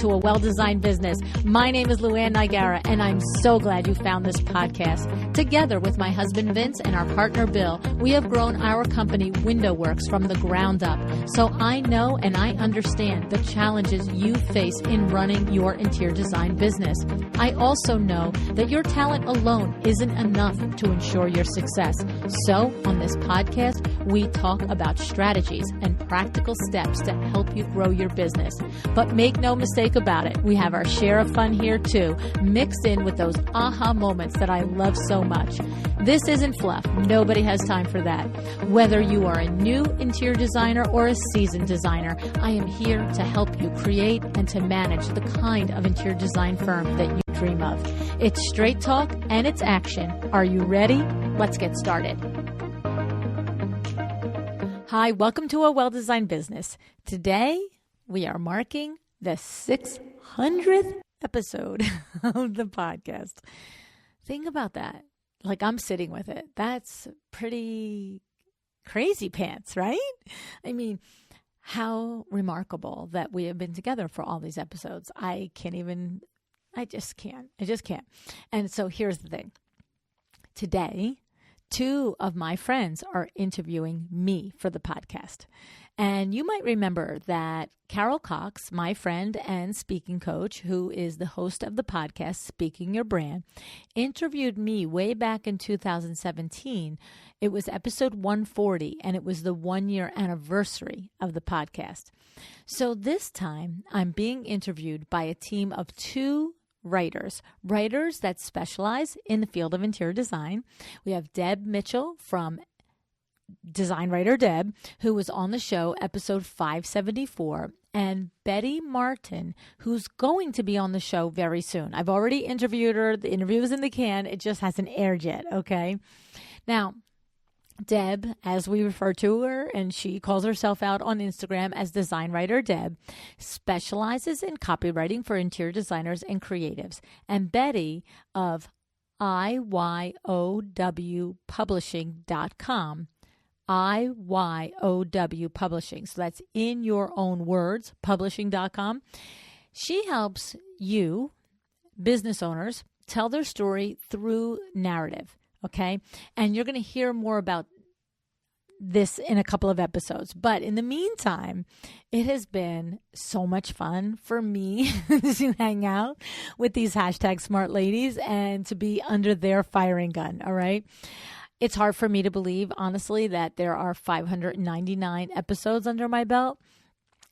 to A Well-Designed Business. My name is LuAnn, and I'm so glad you found this podcast. Together with my husband Vince and our partner Bill, we have grown our company WindowWorks from the ground up. So I know and I understand the challenges you face in running your interior design business. I also know that your talent alone isn't enough to ensure your success. So on this podcast, we talk about strategies and practical steps to help you grow your business. But make no mistake about it, we have our share of fun here too, mixed in with those aha moments that I love so much. This isn't fluff. Nobody has time for that. Whether you are a new interior designer or a seasoned designer, I am here to help you create and to manage the kind of interior design firm that you dream of. It's straight talk and it's action. Are you ready? Let's get started. Hi, welcome to A Well-Designed Business. Today, we are marking the 600th episode of the podcast. Think about that. Like, I'm sitting with it. That's pretty crazy pants, right? I mean, how remarkable that we have been together for all these episodes. I just can't. And so here's the thing. Today, two of my friends are interviewing me for the podcast. And you might remember that Carol Cox, my friend and speaking coach, who is the host of the podcast, Speaking Your Brand, interviewed me way back in 2017. It was episode 140, and it was the 1-year anniversary of the podcast. So this time, I'm being interviewed by a team of two writers that specialize in the field of interior design. We have Deb Mitchell from Design Writer Deb, who was on the show episode 574, and Betty Marton, who's going to be on the show very soon. I've already interviewed her. The interview is in the can. It just hasn't aired yet, okay? Now, Deb, as we refer to her, and she calls herself out on Instagram as Design Writer Deb, specializes in copywriting for interior designers and creatives. And Betty of IYOWpublishing.com, IYOW Publishing. So that's in your own words, publishing.com. She helps you, business owners, tell their story through narrative. Okay. And you're going to hear more about this in a couple of episodes. But in the meantime, it has been so much fun for me to hang out with these hashtag smart ladies and to be under their firing gun. All right. It's hard for me to believe, honestly, that there are 599 episodes under my belt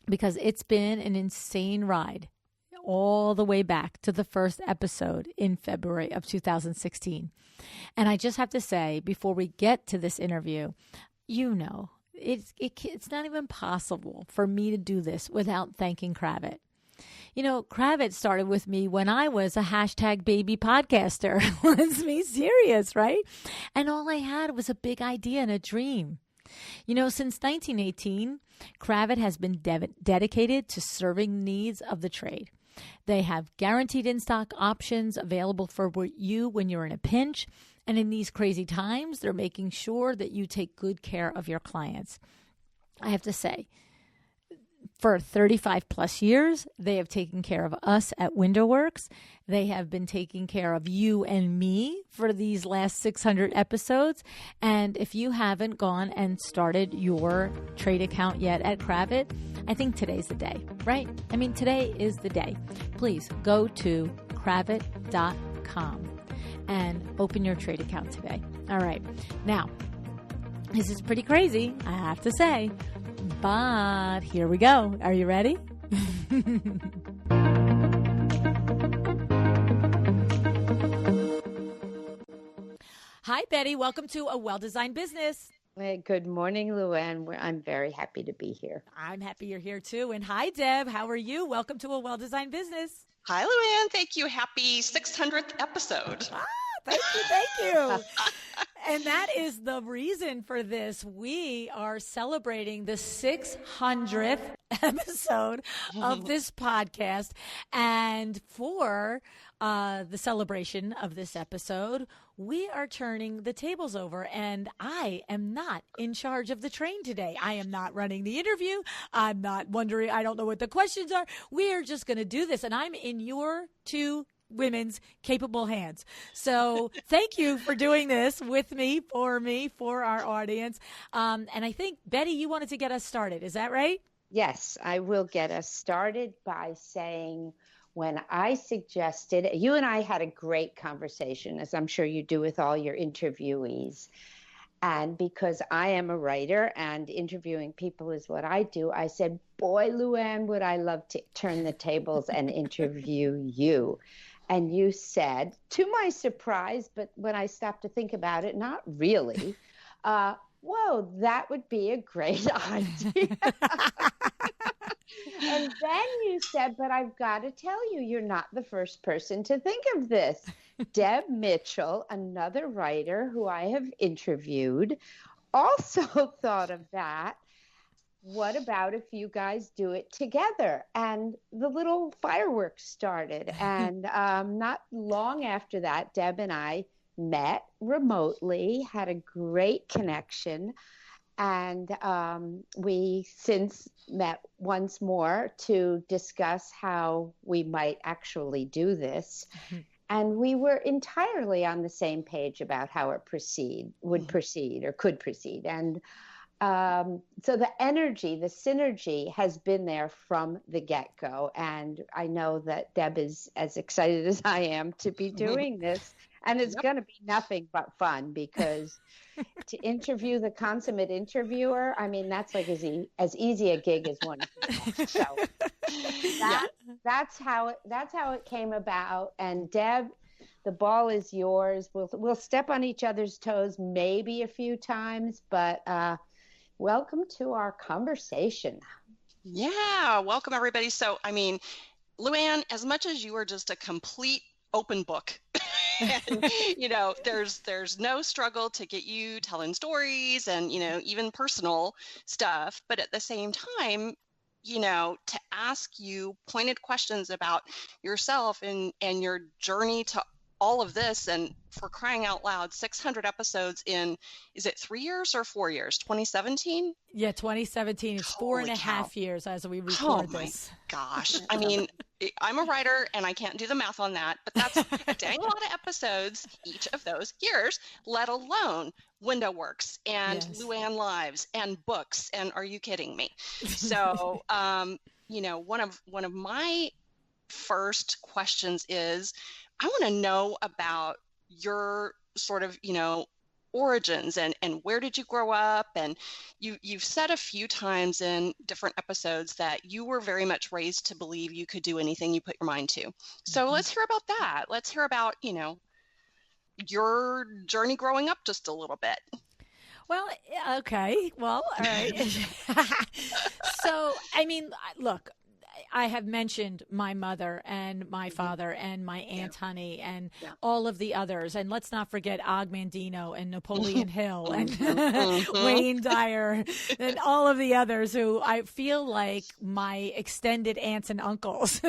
because it's been an insane ride all the way back to the first episode in February of 2016. And I just have to say, before we get to this interview, you know, it's not even possible for me to do this without thanking Kravit. You know, Kravit started with me when I was a hashtag baby podcaster. Let's be serious, right? And all I had was a big idea and a dream. You know, since 1918, Kravit has been dedicated to serving needs of the trade. They have guaranteed in-stock options available for you when you're in a pinch. And in these crazy times, they're making sure that you take good care of your clients. I have to say, for 35 plus years, they have taken care of us at WindowWorks. They have been taking care of you and me for these last 600 episodes. And if you haven't gone and started your trade account yet at Kravit, I think today's the day, right? I mean, today is the day. Please go to kravit.com and open your trade account today. All right. Now, this is pretty crazy, I have to say, but here we go. Are you ready? Hi, Betty. Welcome to A Well-Designed Business. Hey, good morning, LuAnn. I'm very happy to be here. I'm happy you're here, too. And hi, Deb. How are you? Welcome to A Well-Designed Business. Hi, LuAnn. Thank you. Happy 600th episode. Thank you. And that is the reason for this. We are celebrating the 600th episode of this podcast. And for the celebration of this episode, we are turning the tables over. And I am not in charge of the train today. I am not running the interview. I'm not wondering. I don't know what the questions are. We are just going to do this. And I'm in your two women's capable hands. So thank you for doing this with me, for our audience. And I think, Betty, you wanted to get us started. Is that right? Yes, I will get us started by saying when I suggested, you and I had a great conversation, as I'm sure you do with all your interviewees. And because I am a writer and interviewing people is what I do, I said, boy, LuAnn, would I love to turn the tables and interview you. And you said, to my surprise, but when I stopped to think about it, not really, whoa, that would be a great idea. And then you said, but I've got to tell you, you're not the first person to think of this. Deb Mitchell, another writer who I have interviewed, also thought of that. What about if you guys do it together? And the little fireworks started. And not long after that, Deb and I met remotely, had a great connection. And we since met once more to discuss how we might actually do this. Mm-hmm. And we were entirely on the same page about how it would proceed or could proceed. And so the energy, the synergy has been there from the get-go. And I know that Deb is as excited as I am to be doing this. And it's going to be nothing but fun because to interview the consummate interviewer, I mean, that's like as easy a gig as one. So that's how it came about. And Deb, the ball is yours. We'll step on each other's toes maybe a few times, but welcome to our conversation. Yeah, welcome everybody. So, I mean, LuAnn, as much as you are just a complete open book, and, there's no struggle to get you telling stories and, even personal stuff. But at the same time, to ask you pointed questions about yourself and your journey to all of this, and for crying out loud, 600 episodes in, is it 3 years or 4 years? 2017? Yeah, 2017 is four and a half years as we record this. Oh my gosh. I mean, I'm a writer and I can't do the math on that, but that's a dang lot of episodes each of those years, let alone Window Works and LuAnn Lives and books. And are you kidding me? So, one of my first questions is, I want to know about your sort of, origins and where did you grow up? And you've said a few times in different episodes that you were very much raised to believe you could do anything you put your mind to. So let's hear about that. Let's hear about, your journey growing up just a little bit. Well, okay. Well, all right. So, I mean, look, I have mentioned my mother and my father and my Aunt Honey and all of the others. And let's not forget Og Mandino and Napoleon Hill and Wayne Dyer and all of the others who I feel like my extended aunts and uncles.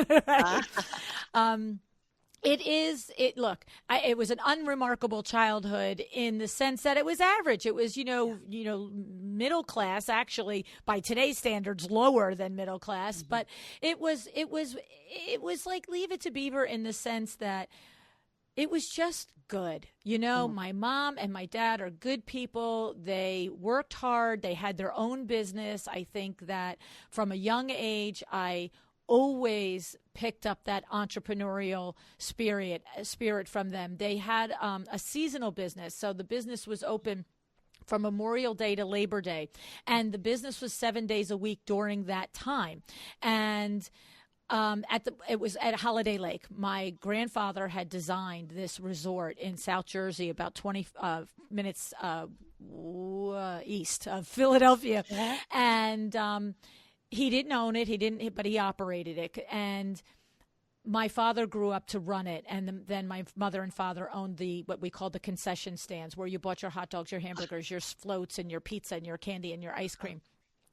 It was an unremarkable childhood in the sense that it was average. It was, middle class, actually by today's standards, lower than middle class, but it was like Leave It to Beaver in the sense that it was just good. My mom and my dad are good people. They worked hard. They had their own business. I think that from a young age, I always picked up that entrepreneurial spirit from them. They had a seasonal business. So the business was open from Memorial Day to Labor Day. And the business was 7 days a week during that time. And it was at Holiday Lake. My grandfather had designed this resort in South Jersey, about 20 minutes east of Philadelphia. And he didn't own it. But he operated it. And my father grew up to run it, and then my mother and father owned what we call the concession stands, where you bought your hot dogs, your hamburgers, your floats, and your pizza, and your candy, and your ice cream.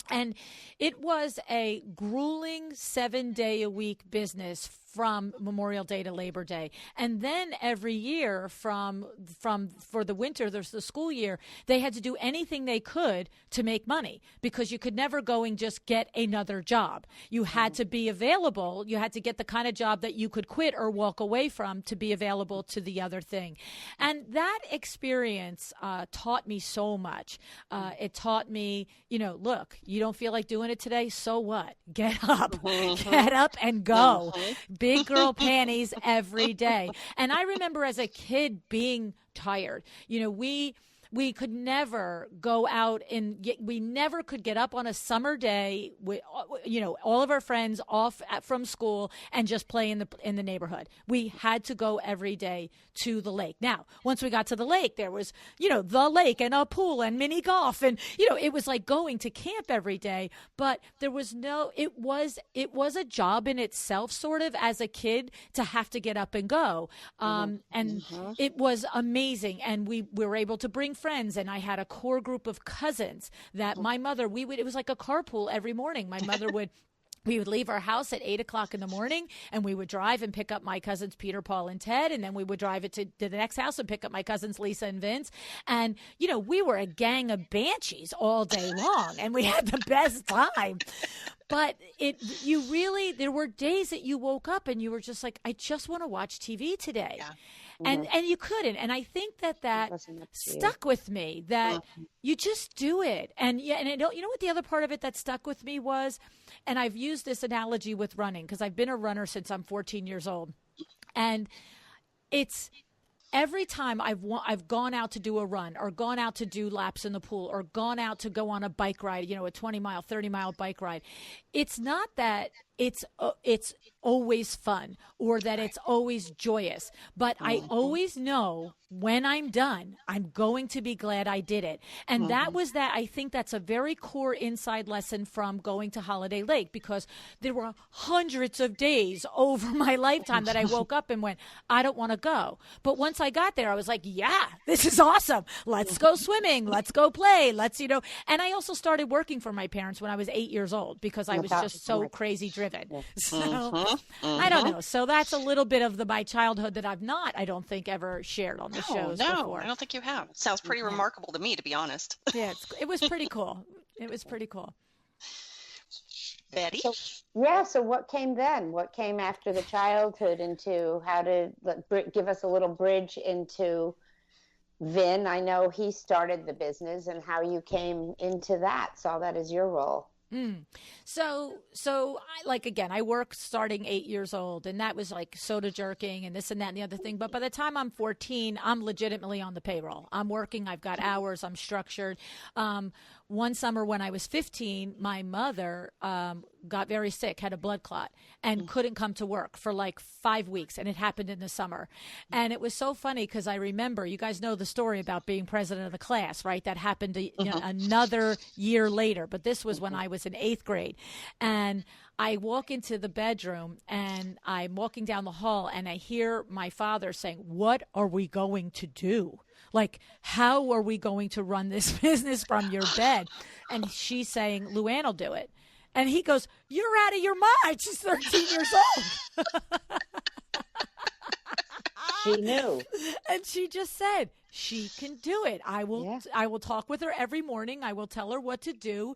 And it was a grueling 7-day-a-week business from Memorial Day to Labor Day. And then every year for the winter, there's the school year, they had to do anything they could to make money, because you could never go and just get another job. You had to be available. You had to get the kind of job that you could quit or walk away from to be available to the other thing. And that experience taught me so much. It taught me, look, you don't feel like doing it today, so what? Get up. Get up and go. Big girl panties every day. And I remember as a kid being tired. We could never go out we never could get up on a summer day with, all of our friends off from school and just play in the neighborhood. We had to go every day to the lake. Now, once we got to the lake, there was, the lake and a pool and mini golf. And, it was like going to camp every day, but there was it was a job in itself, sort of, as a kid, to have to get up and go. It was amazing. And we were able to bring friends, and I had a core group of cousins that my mother, it was like a carpool every morning. My mother we would leave our house at 8:00 in the morning, and we would drive and pick up my cousins, Peter, Paul, and Ted. And then we would drive it to the next house and pick up my cousins, Lisa and Vince. And, we were a gang of banshees all day long, and we had the best time. But there were days that you woke up and you were just like, I just want to watch TV today. Yeah. And you couldn't. And I think that stuck with me, that you just do it. And you know what the other part of it that stuck with me was, and I've used this analogy with running because I've been a runner since I'm 14 years old. And it's every time I've gone out to do a run, or gone out to do laps in the pool, or gone out to go on a bike ride, a 20-mile, 30-mile bike ride. It's not that it's always fun or that it's always joyous, but I always know when I'm done, I'm going to be glad I did it. And I think that's a very core inside lesson from going to Holiday Lake, because there were hundreds of days over my lifetime that I woke up and went, I don't want to go. But once I got there, I was like, yeah, this is awesome. Let's go swimming. Let's go play. And I also started working for my parents when I was 8 years old, because I was just so crazy driven. So I don't know. So that's a little bit of my childhood that I don't think ever shared on the shows before. I don't think you have. Sounds pretty remarkable to me, to be honest. Yeah, it was pretty cool. It was pretty cool. Betty? So what came then? What came after the childhood into how to give us a little bridge into Vin? I know he started the business, and how you came into that. Saw that as your role. So I work starting 8 years old, and that was like soda jerking and this and that and the other thing. But by the time I'm 14, I'm legitimately on the payroll. I'm working. I've got hours. I'm structured. One summer when I was 15, my mother got very sick, had a blood clot, and couldn't come to work for like 5 weeks. And it happened in the summer. And it was so funny because I remember, you guys know the story about being president of the class, right? That happened another year later. But this was when I was in 8th grade. And I walk into the bedroom, and I'm walking down the hall, and I hear my father saying, "What are we going to do? Like, how are we going to run this business from your bed?" And she's saying, "LuAnn will do it." And he goes, "You're out of your mind. She's 13 years old." She knew. And she just said, she can do it. I will talk with her every morning. I will tell her what to do.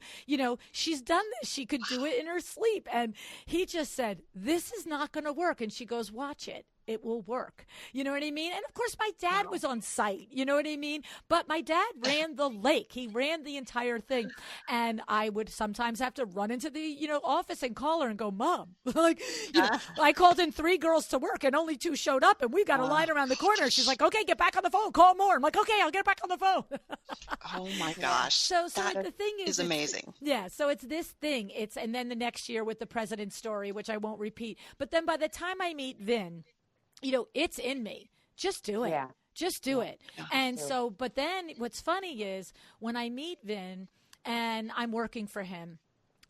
She's done this. She could do it in her sleep. And he just said, this is not going to work. And she goes, watch it. It will work. You know what I mean? And of course, my dad was on site. You know what I mean? But my dad ran the lake. He ran the entire thing. And I would sometimes have to run into the, office and call her and go, Mom, I called in 3 girls to work and only 2 showed up, and we got a line around the corner. She's like, okay, get back on the phone, call more. I'm like, okay, I'll get back on the phone. Oh my gosh. So the thing is amazing. Yeah. So it's this thing. And then the next year with the president's story, which I won't repeat. But then by the time I meet Vin, it's in me. Just do it. Yeah. Just do it. And so, but then what's funny is when I meet Vin and I'm working for him,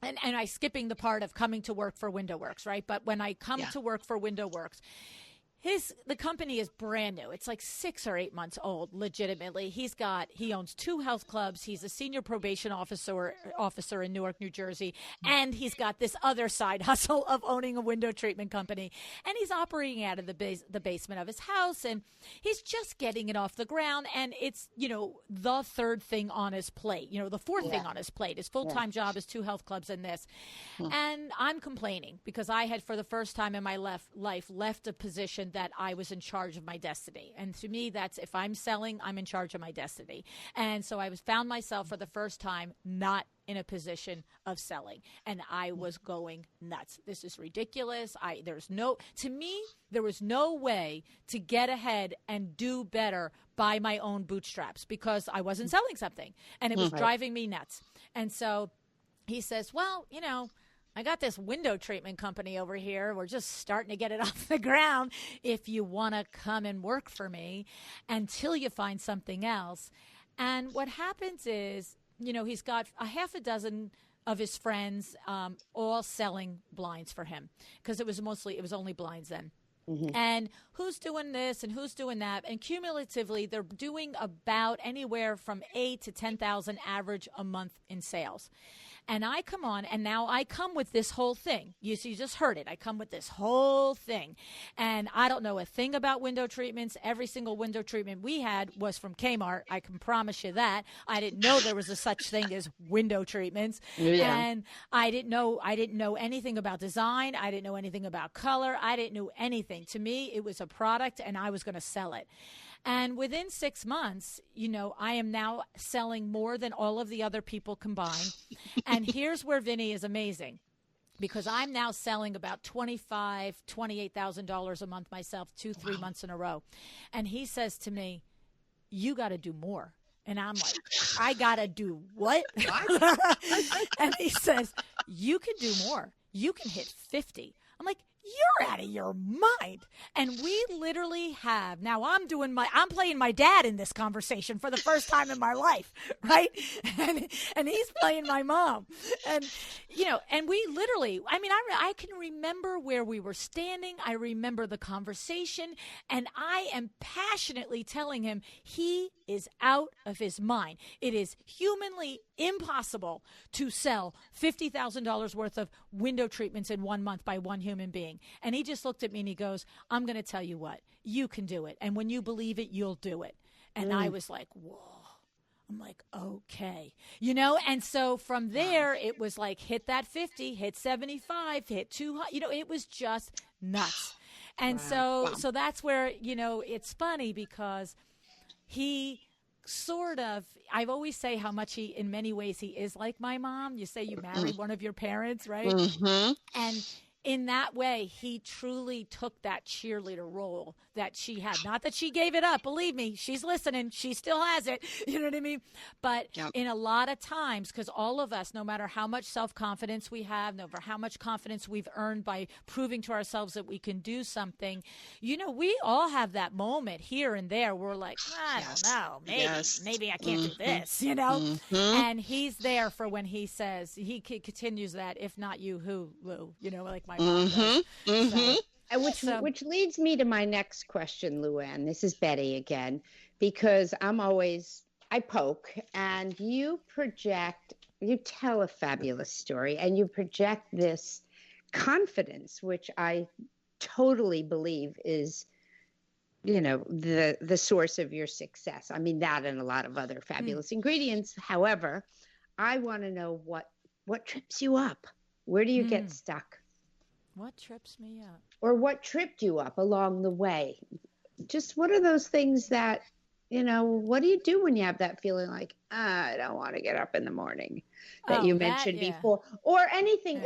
and I skipping the part of coming to work for WindowWorks, right? But when I come to work for WindowWorks, the company is brand new. It's like 6 or 8 months old, legitimately. He owns 2 health clubs. He's a senior probation officer in Newark, New Jersey. And he's got this other side hustle of owning a window treatment company. And he's operating out of the basement of his house. And he's just getting it off the ground. And it's, the third thing on his plate, the fourth thing on his plate. His full-time job is 2 health clubs and this. And I'm complaining because I had, for the first time in my life, left a position that I was in charge of my destiny. And to me, that's, if I'm selling, I'm in charge of my destiny. And so I found myself for the first time not in a position of selling. And I was going nuts. This is ridiculous. To me, there was no way to get ahead and do better by my own bootstraps because I wasn't selling something. And it was driving me nuts. And so he says, well, I got this window treatment company over here. We're just starting to get it off the ground. If you want to come and work for me until you find something else. And what happens is, he's got a half a dozen of his friends all selling blinds for him because it was only blinds then. Mm-hmm. And who's doing this and who's doing that? And cumulatively, they're doing about anywhere from 8 to 10,000 average a month in sales. And I come on, and now I come with this whole thing. You just heard it. I come with this whole thing. And I don't know a thing about window treatments. Every single window treatment we had was from Kmart. I can promise you that. I didn't know there was a such thing as window treatments. Yeah. And I didn't know anything about design. I didn't know anything about color. I didn't know anything. To me, it was a product, and I was going to sell it. And within 6 months, I am now selling more than all of the other people combined. And here's where Vinny is amazing, because I'm now selling about $25,000, $28,000 a month myself, 2-3 months in a row. And he says to me, you got to do more. And I'm like, I got to do what? And he says, you can do more. You can hit 50. I'm like, you're out of your mind. And we literally have, now I'm playing my dad in this conversation for the first time in my life, right? And he's playing my mom. And, and we literally, I can remember where we were standing. I remember the conversation, and I am passionately telling him he is out of his mind. It is humanly impossible to sell $50,000 worth of window treatments in 1 month by one human being. And he just looked at me and he goes, I'm going to tell you what, you can do it. And when you believe it, you'll do it. And I was like, whoa. I'm like, okay. And so from there, it was like, hit that 50, hit 75, hit 200, it was just nuts. And so that's where, it's funny because he sort of, I've always say how much in many ways he is like my mom. You say you married one of your parents, right? Mm-hmm. And in that way, he truly took that cheerleader role that she had. Not that she gave it up. Believe me, she's listening. She still has it. You know what I mean? But in a lot of times, because all of us, no matter how much self-confidence we have, no matter how much confidence we've earned by proving to ourselves that we can do something, we all have that moment here and there where we're like, I don't know, maybe I can't do this, Mm-hmm. And he's there for when he says, he continues that, if not you, who, Lou, like my mom does. Mm-hmm. So, which leads me to my next question, LuAnn. This is Betty again, because I poke, and you tell a fabulous story, and you project this confidence, which I totally believe is, the source of your success. I mean, that and a lot of other fabulous ingredients. However, I want to know what trips you up. Where do you get stuck? What trips me up? Or what tripped you up along the way? Just what are those things that, what do you do when you have that feeling like, I don't want to get up in the morning that you mentioned before, or anything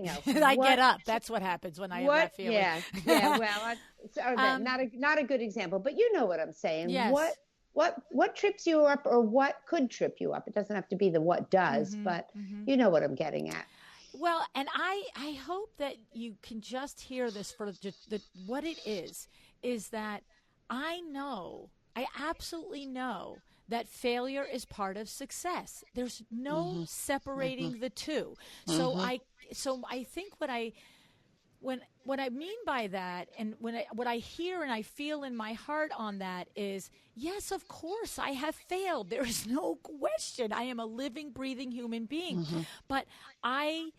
else? Get up. That's what happens when I have that feeling. Yeah. Well, not a good example, but you know what I'm saying. Yes. What trips you up, or what could trip you up? It doesn't have to be the what does, but you know what I'm getting at. Well, and I hope that you can just hear this for what it is that I absolutely know that failure is part of success. There's no separating the two. So I think what I mean by that, and what I hear and I feel in my heart on that is, yes, of course, I have failed. There is no question. I am a living, breathing human being. But I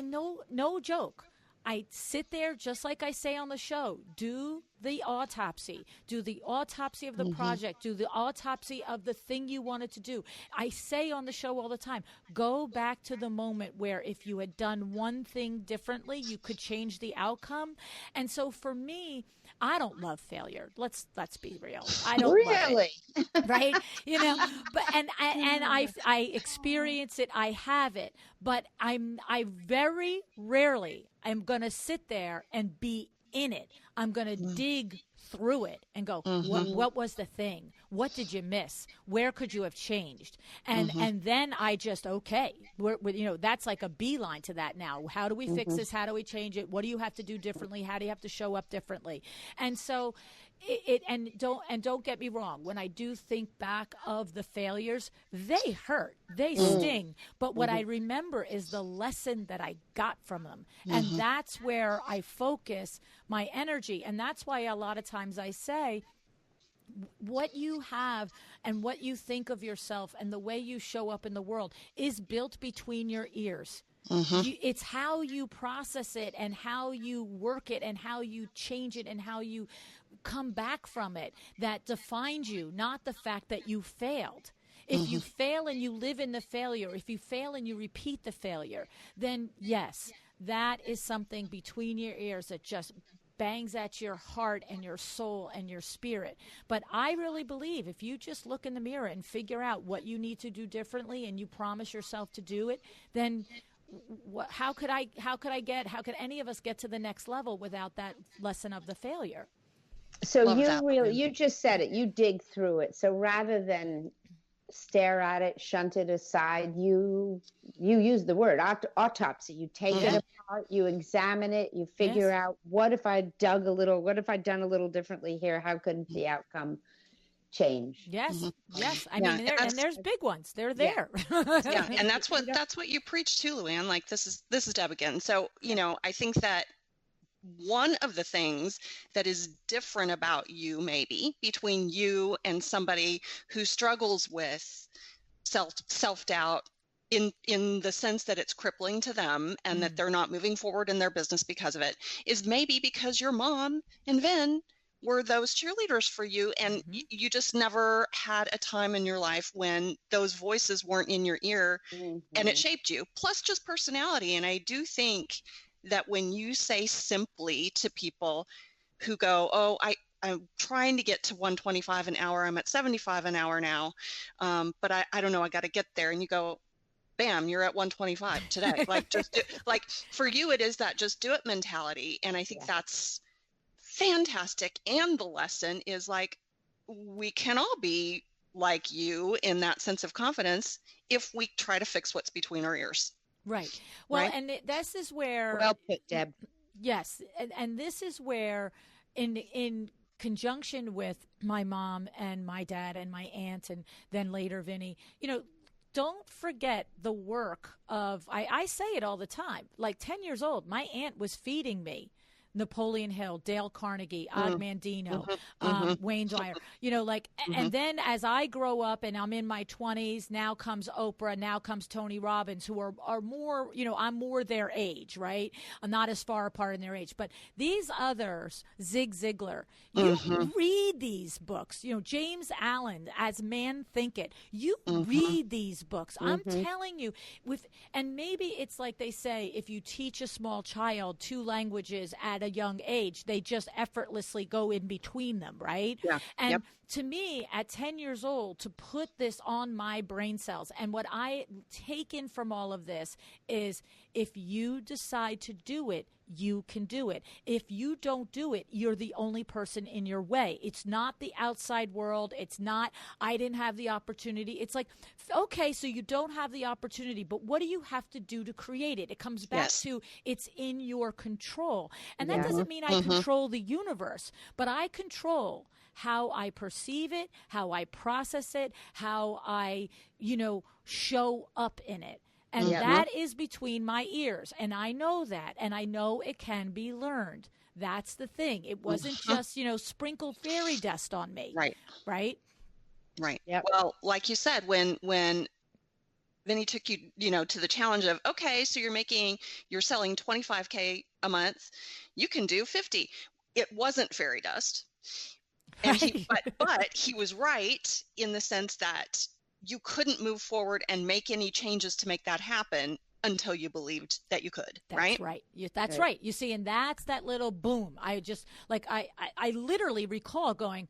know, no joke. I sit there, just like I say on the show, do the autopsy of the project, do the autopsy of the thing you wanted to do. I say on the show all the time, go back to the moment where if you had done one thing differently, you could change the outcome. And so for me, I don't love failure. Let's be real. I don't really love it, right? You know, but and I experience it. I have it, but I very rarely am going to sit there and be in it. I'm going to dig through it and go, what was the thing? What did you miss? Where could you have changed? And then I just, that's like a beeline to that now. How do we fix this? How do we change it? What do you have to do differently? How do you have to show up differently? And so don't get me wrong. When I do think back of the failures, they hurt, they sting. But what I remember is the lesson that I got from them. And that's where I focus my energy. And that's why a lot of times I say, what you have and what you think of yourself and the way you show up in the world is built between your ears. It's how you process it and how you work it and how you change it and how you come back from it that defines you, not the fact that you failed. If you fail and you live in the failure, if you fail and you repeat the failure, then yes, that is something between your ears that just bangs at your heart and your soul and your spirit. But I really believe if you just look in the mirror and figure out what you need to do differently and you promise yourself to do it, then how could any of us get to the next level without that lesson of the failure? So you just said it, you dig through it. So rather than stare at it, shunt it aside, you use the word autopsy. You take it apart, you examine it, you figure out, what if I done a little differently here? How could the outcome change? Yes. I mean, and there's big ones. They're there. And that's what you preach to, LuAnn. Like this is Deb again. So, I think that one of the things that is different about you, maybe between you and somebody who struggles with self-doubt in the sense that it's crippling to them and that they're not moving forward in their business because of it, is maybe because your mom and Vin were those cheerleaders for you, and you just never had a time in your life when those voices weren't in your ear and it shaped you, plus just personality. And I do think that when you say simply to people who go, I'm trying to get to 125 an hour, I'm at 75 an hour now, but I don't know, I got to get there. And you go, bam, you're at 125 today. Like, for you, it is that just do it mentality. And I think that's fantastic. And the lesson is like, we can all be like you in that sense of confidence if we try to fix what's between our ears. Right. Well, and this is where... Well put, Deb. Yes. And this is where, in conjunction with my mom and my dad and my aunt and then later Vinny, don't forget the work of... I say it all the time. Like 10 years old, my aunt was feeding me Napoleon Hill, Dale Carnegie, Og Mandino, Wayne Dyer, and then as I grow up and I'm in my 20s, now comes Oprah, now comes Tony Robbins, who are more, I'm more their age, right? I'm not as far apart in their age, but these others, Zig Ziglar, you read these books, James Allen, As Man Thinketh, you read these books. I'm telling you, and maybe it's like they say, if you teach a small child 2 languages at a young age, they just effortlessly go in between them, right? Yeah. And to me, at 10 years old, to put this on my brain cells, and what I take in from all of this is, if you decide to do it, you can do it. If you don't do it, you're the only person in your way. It's not the outside world. It's not, I didn't have the opportunity. It's like, okay, so you don't have the opportunity, but what do you have to do to create it? It comes back to, it's in your control. And that doesn't mean I control the universe, but I control how I perceive it, how I process it, how I, show up in it. And that is between my ears. And I know that. And I know it can be learned. That's the thing. It wasn't just, sprinkle fairy dust on me. Right. Right? Right. Yep. Well, like you said, when Vinny took you, to the challenge of, okay, so you're selling 25K a month, you can do 50. It wasn't fairy dust. And but he was right in the sense that you couldn't move forward and make any changes to make that happen until you believed that you could. That's right. That's right. You see, and that's that little boom. I just I literally recall going,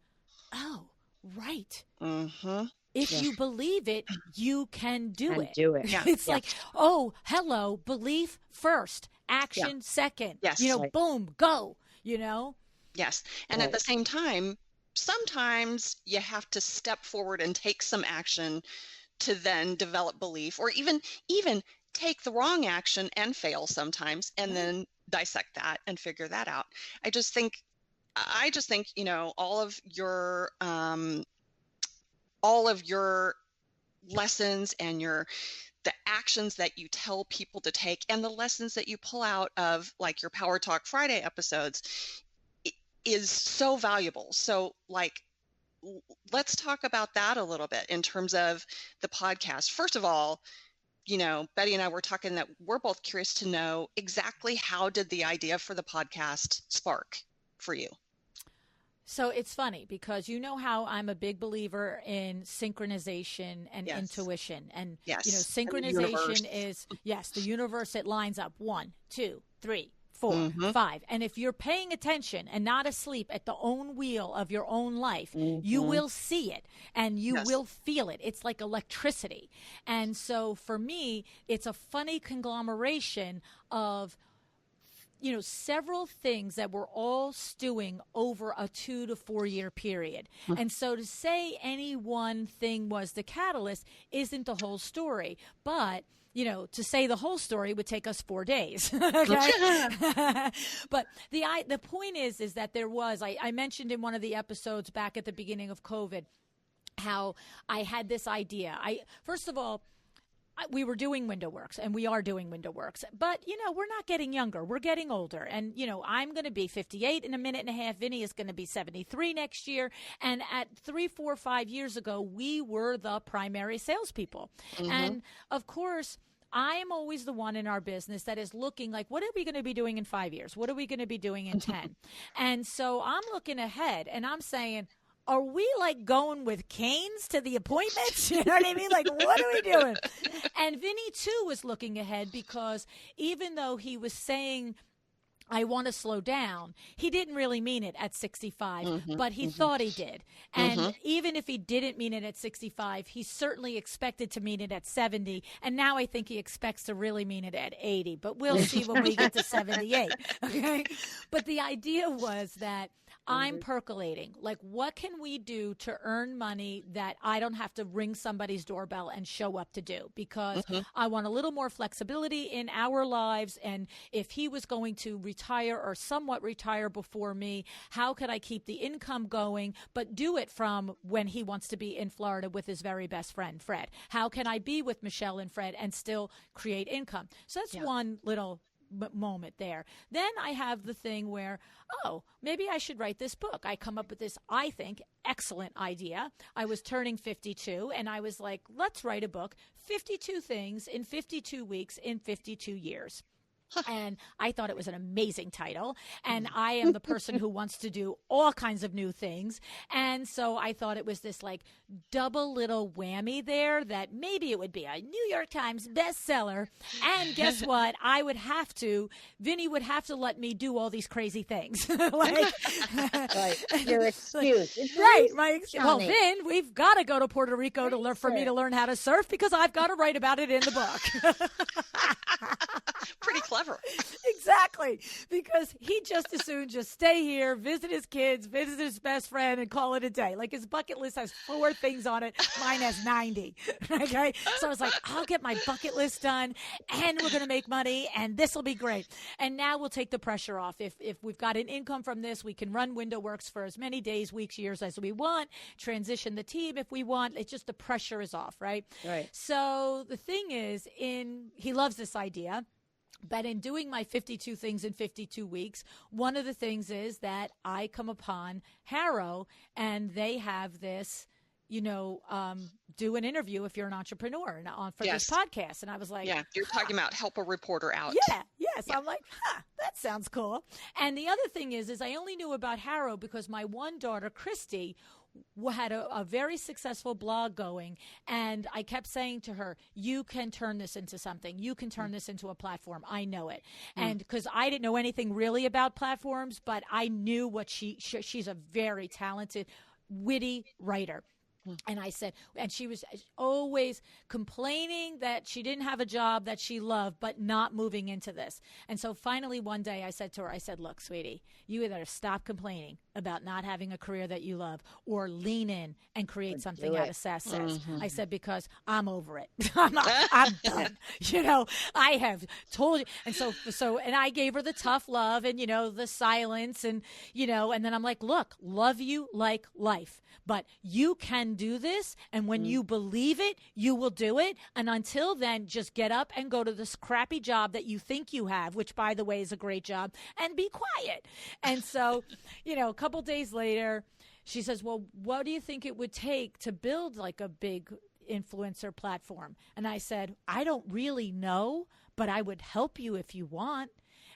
oh, right. Mm-hmm. If you believe it, you can do it. Yeah. It's like, oh, hello, belief first, action second. Yes. Boom, go, Yes. And at the same time, sometimes you have to step forward and take some action to then develop belief, or even take the wrong action and fail sometimes, and then dissect that and figure that out. I just think, all of your lessons and the actions that you tell people to take, and the lessons that you pull out of like your Power Talk Friday episodes is so valuable. So let's talk about that a little bit in terms of the podcast. First of all, Betty and I were talking that we're both curious to know exactly how did the idea for the podcast spark for you? So it's funny because how I'm a big believer in synchronization and intuition. And, synchronization is, the universe, it lines up 1, 2, 3, 4, 5. And if you're paying attention and not asleep at the own wheel of your own life, you will see it and you will feel it. It's like electricity. And so for me, it's a funny conglomeration of several things that were all stewing over a 2 to 4 year period. And so to say any one thing was the catalyst isn't the whole story. But, to say the whole story would take us 4 days. Okay? But the point is that there was, I mentioned in one of the episodes back at the beginning of COVID, how I had this idea. First of all, we were doing window works, and we are doing window works, but we're not getting younger. We're getting older, and I'm going to be 58 in a minute and a half. Vinny is going to be 73 next year. And at 3, 4, 5 years ago, we were the primary salespeople. And of course, I am always the one in our business that is looking like, what are we going to be doing in 5 years? What are we going to be doing in 10? And so I'm looking ahead, and I'm saying, are we going with canes to the appointments? You know what I mean? What are we doing? And Vinny too was looking ahead, because even though he was saying, I want to slow down, he didn't really mean it at 65, but he thought he did. And even if he didn't mean it at 65, he certainly expected to mean it at 70. And now I think he expects to really mean it at 80, but we'll see when we get to 78. Okay. But the idea was that I'm percolating. What can we do to earn money that I don't have to ring somebody's doorbell and show up to do? Because I want a little more flexibility in our lives. And if he was going to retire or somewhat retire before me, how could I keep the income going, but do it from when he wants to be in Florida with his very best friend, Fred? How can I be with Michelle and Fred and still create income? So that's one little moment there. Then I have the thing where, maybe I should write this book. I come up with this, I think, excellent idea. I was turning 52, and I was like, let's write a book, 52 things in 52 weeks in 52 years. And I thought it was an amazing title. And I am the person who wants to do all kinds of new things. And so I thought it was this double little whammy there, that maybe it would be a New York Times bestseller. And guess what? Vinny would have to let me do all these crazy things. Right. Your excuse. Right. My excuse. Well, Vin, we've got to go to Puerto Rico for me to learn how to surf, because I've got to write about it in the book. Pretty clever. ever. Exactly. Because he just as soon just stay here, visit his kids, visit his best friend, and call it a day. Like, his bucket list has 4 things on it. Mine has 90. Okay. So I was like, I'll get my bucket list done, and we're going to make money, and this will be great. And now we'll take the pressure off. If we've got an income from this, we can run Window Works for as many days, weeks, years as we want, transition the team if we want. It's just the pressure is off, right? Right. So the thing is, he loves this idea. But in doing my 52 things in 52 weeks, one of the things is that I come upon Harrow, and they have this, do an interview if you're an entrepreneur for this podcast. And I was like, you're talking about help a reporter out. Yeah. I'm like, that sounds cool. And the other thing is I only knew about Harrow because my one daughter, Christy, had a very successful blog going, and I kept saying to her, you can turn this into something. You can turn this into a platform. I know it. And because I didn't know anything really about platforms, but I knew what she's a very talented, witty writer. And I said, and she was always complaining that she didn't have a job that she loved, but not moving into this. And so finally one day I said to her, look, sweetie, you either stop complaining about not having a career that you love or lean in and create something out of sass. I said, because I'm over it. I'm done. I have told you. And so, and I gave her the tough love and, the silence and then I'm like, look, love you like life, but you can do this. And when you believe it, you will do it. And until then, just get up and go to this crappy job that you think you have, which by the way is a great job, and be quiet. And so, a couple days later, she says, well, what do you think it would take to build like a big influencer platform? And I said, I don't really know, but I would help you if you want.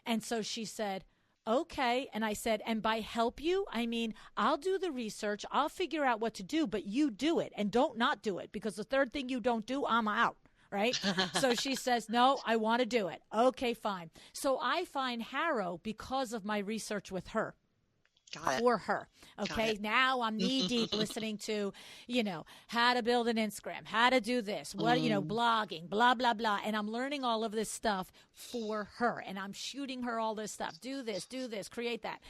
And so she said, okay. And I said, and by help you, I mean, I'll do the research. I'll figure out what to do, but you do it and don't not do it, because the third thing you don't do, I'm out. Right? So she says, no, I want to do it. Okay, fine. So I find Harrow because of my research with her. For her. Okay. Now I'm knee deep listening to, how to build an Instagram, how to do this, blogging, blah, blah, blah. And I'm learning all of this stuff for her. And I'm shooting her all this stuff. Do this, create that.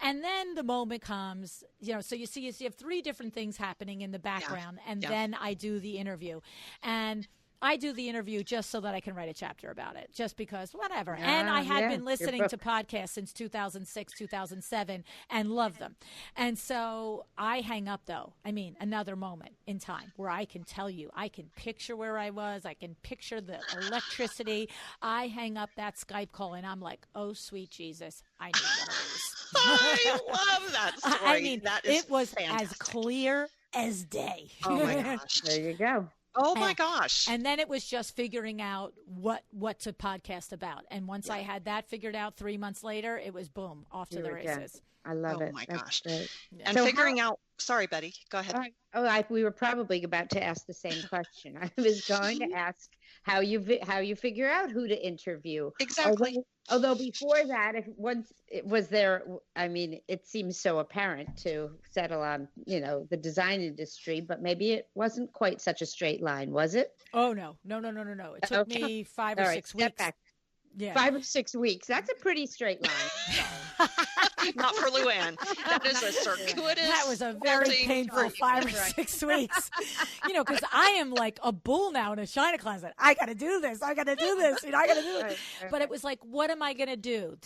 And then the moment comes, so you have 3 different things happening in the background. And then I do the interview. And I do the interview just so that I can write a chapter about it, just because whatever. And I had been listening to podcasts since 2006, 2007 and love them. And so I hang up, though. I mean, another moment in time where I can tell you, I can picture where I was. I can picture the electricity. I hang up that Skype call and I'm like, oh, sweet Jesus, I need one of these. I love that story. I mean, that is it was fantastic. as clear as day. Oh, my gosh. There you go. Oh my gosh. And then it was just figuring out what to podcast about. And once I had that figured out 3 months later, it was boom, off to the races. I love it. Oh my That's gosh. great. And So figuring out, sorry, Betty, go ahead. We were probably about to ask the same question. I was going to ask how you figure out who to interview. Exactly. Although before that, it seems so apparent to settle on, the design industry, but maybe it wasn't quite such a straight line, was it? Oh, no. It took me 5 or 6 weeks. Back. Yeah. 5 or 6 weeks. That's a pretty straight line. Not for LuAnn. That is a circuitous. That was a very painful 5 or 6 weeks. Because I am like a bull now in a china closet. I got to do this. I got to do this. I got to do it. Right. But it was like, what am I going to do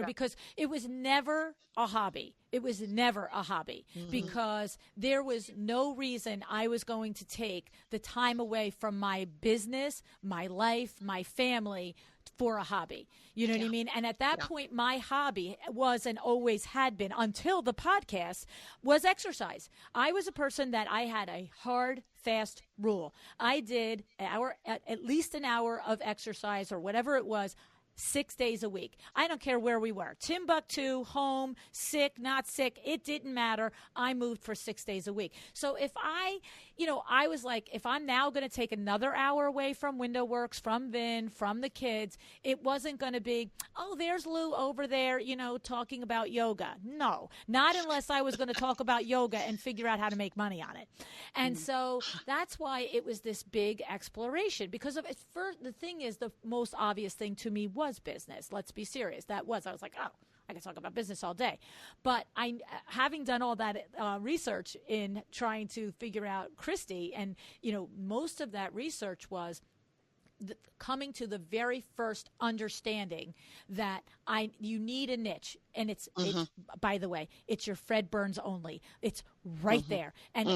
because it was never a hobby. It was never a hobby because there was no reason I was going to take the time away from my business, my life, my family for a hobby. You know what I mean? And at that point, my hobby was and always had been until the podcast was exercise. I was a person that I had a hard, fast rule. I did at least an hour of exercise or whatever it was 6 days a week. I don't care where we were. Timbuktu, home, sick, not sick. It didn't matter. I moved for 6 days a week. So if I was like, if I'm now going to take another hour away from Window Works, from Vin, from the kids, it wasn't going to be, oh, there's Lou over there, talking about yoga. No, not unless I was going to talk about yoga and figure out how to make money on it. And so that's why it was this big exploration because the thing is, the most obvious thing to me was was business. Let's be serious. I was like, oh, I can talk about business all day. But having done all that research in trying to figure out Christy, and, most of that research was coming to the very first understanding that you need a niche, and it's by the way, it's your Fred Burns only. It's right there, and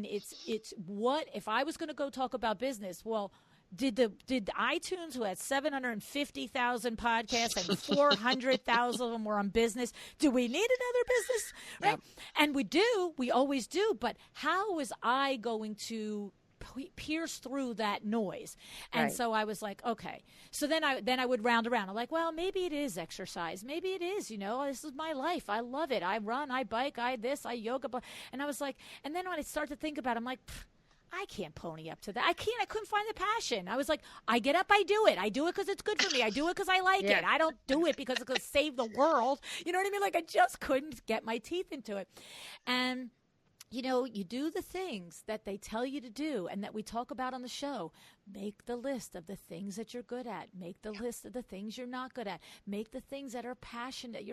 it's what if I was going to go talk about business? Well, did iTunes, who had 750,000 podcasts and 400,000 of them were on business, do we need another business? Right? Yep. And we always do. But how was I going to pierce through that noise? And so I was like, okay. So then I would round around. I'm like, well, maybe it is exercise. Maybe it is, this is my life. I love it. I run, I bike, I yoga. And I was like, and then when I start to think about it, I'm like, I can't pony up to that. I couldn't find the passion. I was like, I get up, I do it. I do it because it's good for me. I do it because I like it. I don't do it because it's going to save the world. You know what I mean? Like, I just couldn't get my teeth into it. And you do the things that they tell you to do and that we talk about on the show. Make the list of the things that you're good at. Make the list of the things you're not good at. Make the things that you're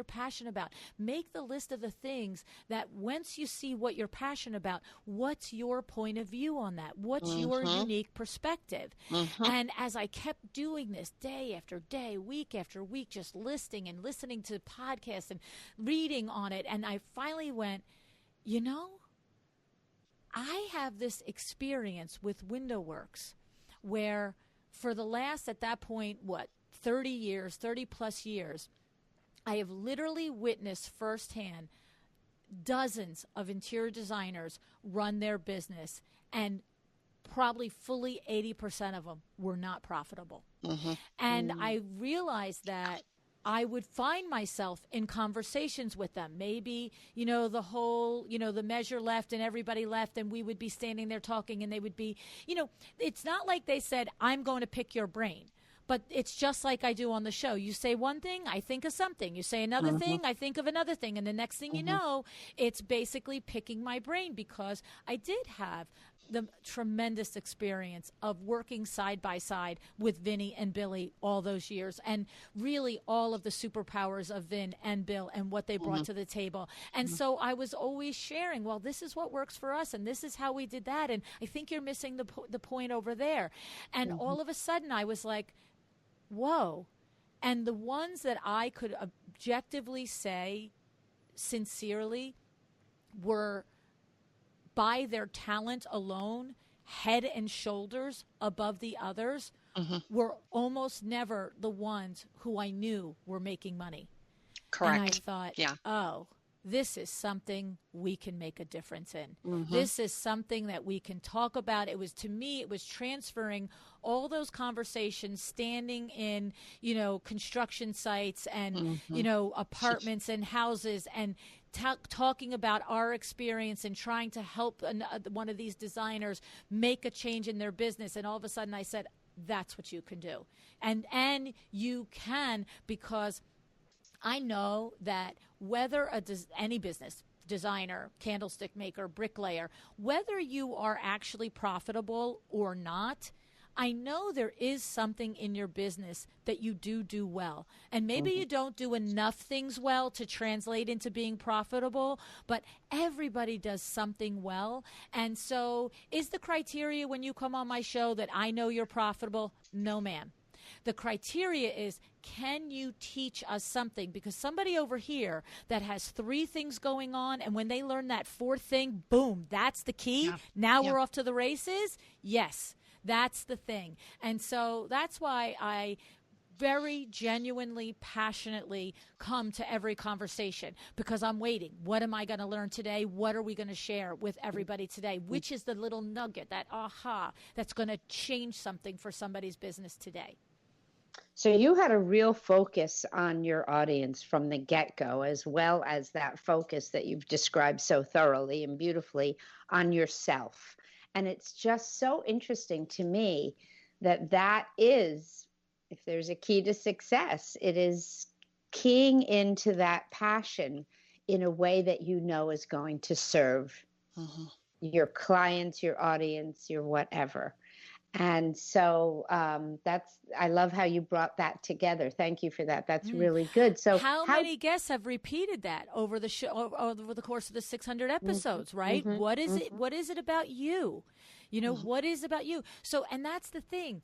passionate about. Make the list of the things that once you see what you're passionate about, what's your point of view on that? What's your unique perspective? And as I kept doing this day after day, week after week, just listening to podcasts and reading on it, and I finally went, I have this experience with WindowWorks where for the last, at that point, 30 plus years, I have literally witnessed firsthand dozens of interior designers run their business, and probably fully 80% of them were not profitable. And I realized that I would find myself in conversations with them. Maybe, the whole, the measure left and everybody left, and we would be standing there talking, and they would be, it's not like they said, I'm going to pick your brain. But it's just like I do on the show. You say one thing, I think of something. You say another thing, I think of another thing. And the next thing you know, it's basically picking my brain, because I did have the tremendous experience of working side by side with Vinny and Billy all those years, and really all of the superpowers of Vin and Bill and what they brought to the table. And so I was always sharing, well, this is what works for us, and this is how we did that, and I think you're missing the point over there. And all of a sudden I was like, whoa. And the ones that I could objectively say sincerely were, by their talent alone, head and shoulders above the others, were almost never the ones who I knew were making money. Correct. And I thought, oh, this is something we can make a difference in. This is something that we can talk about. To me, it was transferring all those conversations, standing in, construction sites and, apartments and houses, and talking about our experience and trying to help one of these designers make a change in their business. And all of a sudden I said, that's what you can do. And you can, because I know that whether any business, designer, candlestick maker, bricklayer, whether you are actually profitable or not, I know there is something in your business that you do well. And maybe you don't do enough things well to translate into being profitable, but everybody does something well. And so is the criteria when you come on my show that I know you're profitable? No, ma'am. The criteria is, can you teach us something? Because somebody over here that has 3 things going on, and when they learn that 4th thing, boom, that's the key. Yeah. Now we're off to the races. Yes. That's the thing. And so that's why I very genuinely, passionately come to every conversation, because I'm waiting. What am I going to learn today? What are we going to share with everybody today? Which is the little nugget, that aha, that's going to change something for somebody's business today? So you had a real focus on your audience from the get-go, as well as that focus that you've described so thoroughly and beautifully on yourself. And it's just so interesting to me that is, if there's a key to success, it is keying into that passion in a way that is going to serve your clients, your audience, your whatever. And so I love how you brought that together. Thank you for that. That's really good. So how many guests have repeated that over the show, over the course of the 600 episodes, right? What is it? What is it about you? What is about you? So, and that's the thing.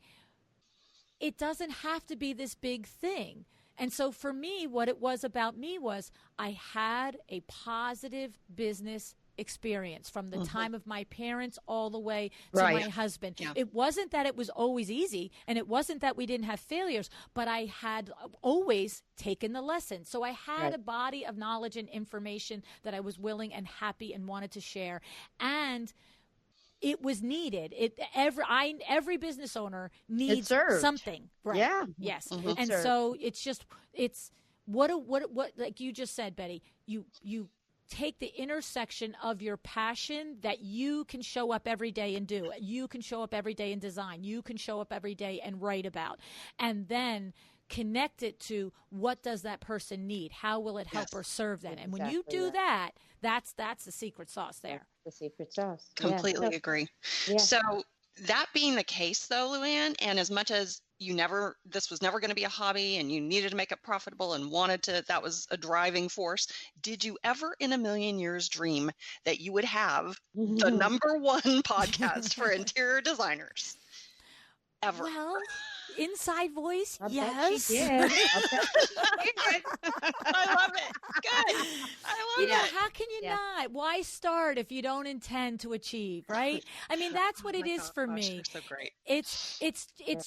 It doesn't have to be this big thing. And so for me, what it was about me was I had a positive business experience from the time of my parents all the way to my husband. Yeah. It wasn't that it was always easy, and it wasn't that we didn't have failures, but I had always taken the lesson. So I had a body of knowledge and information that I was willing and happy and wanted to share. And it was needed. Every business owner needs something, right? Yeah. Yes. And so it's what like you just said, Betty. You take the intersection of your passion that you can show up every day and do. You can show up every day and design. You can show up every day and write about, and then connect it to what does that person need? How will it help or serve them? And when you do that, that's the secret sauce there. The secret sauce. Completely agree. Yeah. So that being the case, though, LuAnn, and as much as this was never going to be a hobby and you needed to make it profitable and that was a driving force. Did you ever in a million years dream that you would have the #1 podcast for interior designers ever? Well, inside voice, yes. She did. I love it. Good. I love it. How can you not? Why start if you don't intend to achieve, right? I mean, that's what it is for me. You're so great. It's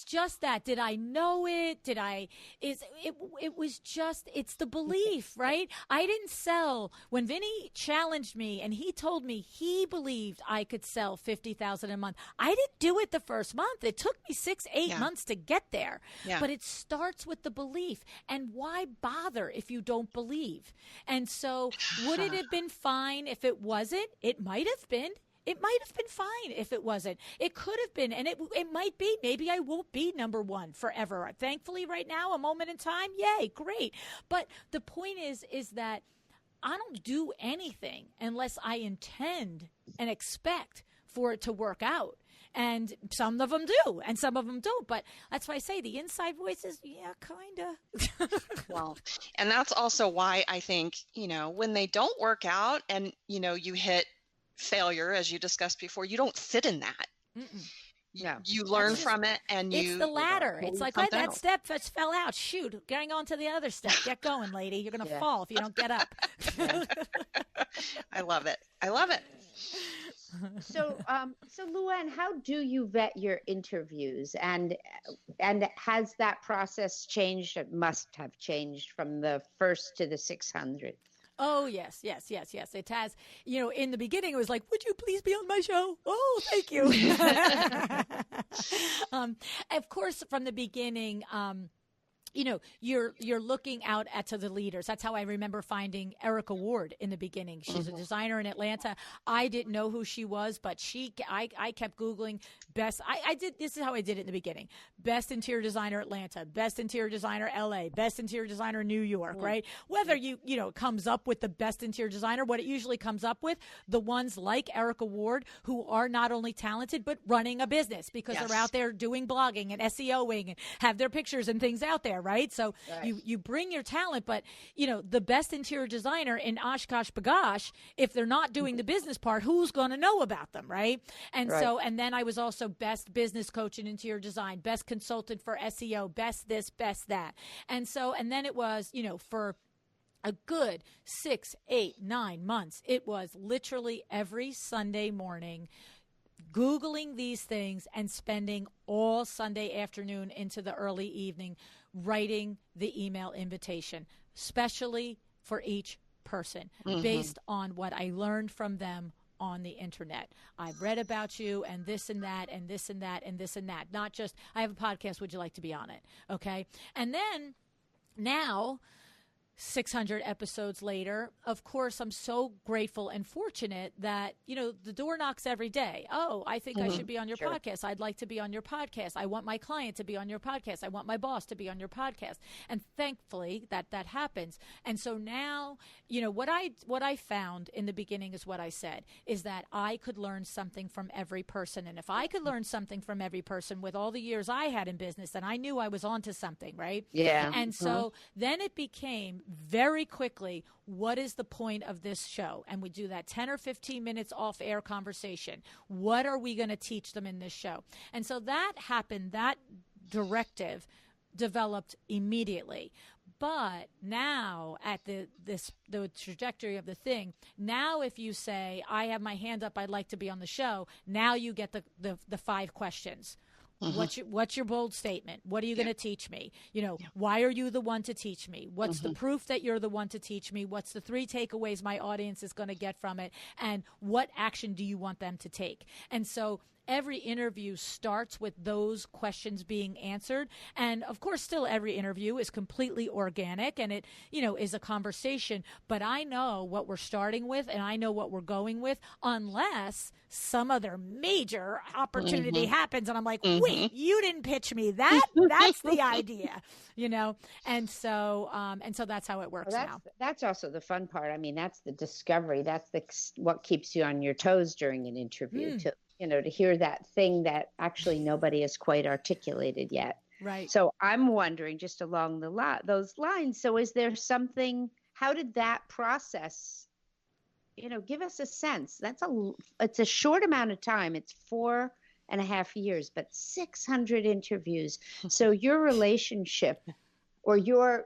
just that. Did I know it? It was just, it's the belief, right? I didn't sell. When Vinny challenged me and he told me he believed I could sell 50,000 a month, I didn't do it the first month. It took me 6-8 months to get there. Yeah. But it starts with the belief. And why bother if you don't believe? And so would it have been fine if it wasn't? It might have been. It might have been fine if it wasn't. It could have been, and it might be. Maybe I won't be #1 forever. Thankfully, right now, a moment in time, yay, great. But the point is that I don't do anything unless I intend and expect for it to work out. And some of them do, and some of them don't. But that's why I say the inside voices, kind of. Well, and that's also why I think, when they don't work out and, you hit failure, as you discussed before, you don't sit in that. You learn from it, and it's the ladder. It's like that step just fell out. Shoot, getting on to the other step. Get going, lady. You're going to fall if you don't get up. I love it. I love it. So LuAnn, how do you vet your interviews, and has that process changed? It must have changed from the first to the 600. Oh, yes. It has. In the beginning, it was like, would you please be on my show? Oh, thank you. Of course, from the beginning, you're looking out to the leaders. That's how I remember finding Erica Ward in the beginning. She's a designer in Atlanta. I didn't know who she was, but I kept Googling best. This is how I did it in the beginning. Best interior designer Atlanta, best interior designer LA, best interior designer New York, right? Whether it comes up with the best interior designer, what it usually comes up with, the ones like Erica Ward who are not only talented, but running a business because they're out there doing blogging and SEOing and have their pictures and things out there. Right. So you bring your talent, but the best interior designer in Oshkosh B'gosh, if they're not doing the business part, who's going to know about them? Right. And so, and then I was also best business coach in interior design, best consultant for SEO, best this, best that. And so, and then it was, for a good 6, 8, 9 months, it was literally every Sunday morning Googling these things and spending all Sunday afternoon into the early evening writing the email invitation, especially for each person, based on what I learned from them on the internet. I've read about you and this and that and this and that and this and that. Not just, I have a podcast, would you like to be on it? Okay. And then now 600 episodes later, of course, I'm so grateful and fortunate that, the door knocks every day. Oh, I think I should be on your podcast. I'd like to be on your podcast. I want my client to be on your podcast. I want my boss to be on your podcast. And thankfully that happens. And so now, what I found in the beginning is what I said, is that I could learn something from every person. And if I could learn something from every person with all the years I had in business, then I knew I was onto something, right? Yeah. And so then it became very quickly, what is the point of this show? And we do that 10 or 15 minutes off air conversation. What are we going to teach them in this show? And so that happened, that directive developed immediately. But now at the trajectory of the thing, now if you say, I have my hand up, I'd like to be on the show, now you get the 5 questions. What's your bold statement? What are you going to teach me? Why are you the one to teach me? What's the proof that you're the one to teach me? What's the 3 takeaways my audience is going to get from it? And what action do you want them to take? And so every interview starts with those questions being answered. And of course, still every interview is completely organic and it, is a conversation. But I know what we're starting with and I know what we're going with, unless some other major opportunity happens. And I'm like, wait, you didn't pitch me that? That's the idea, And so that's how it works now. That's also the fun part. I mean, that's the discovery. That's what keeps you on your toes during an interview too. To hear that thing that actually nobody has quite articulated yet. Right. So I'm wondering, just along those lines, so is there something, how did that process, give us a sense? It's a short amount of time. It's 4.5 years, but 600 interviews. So your relationship or your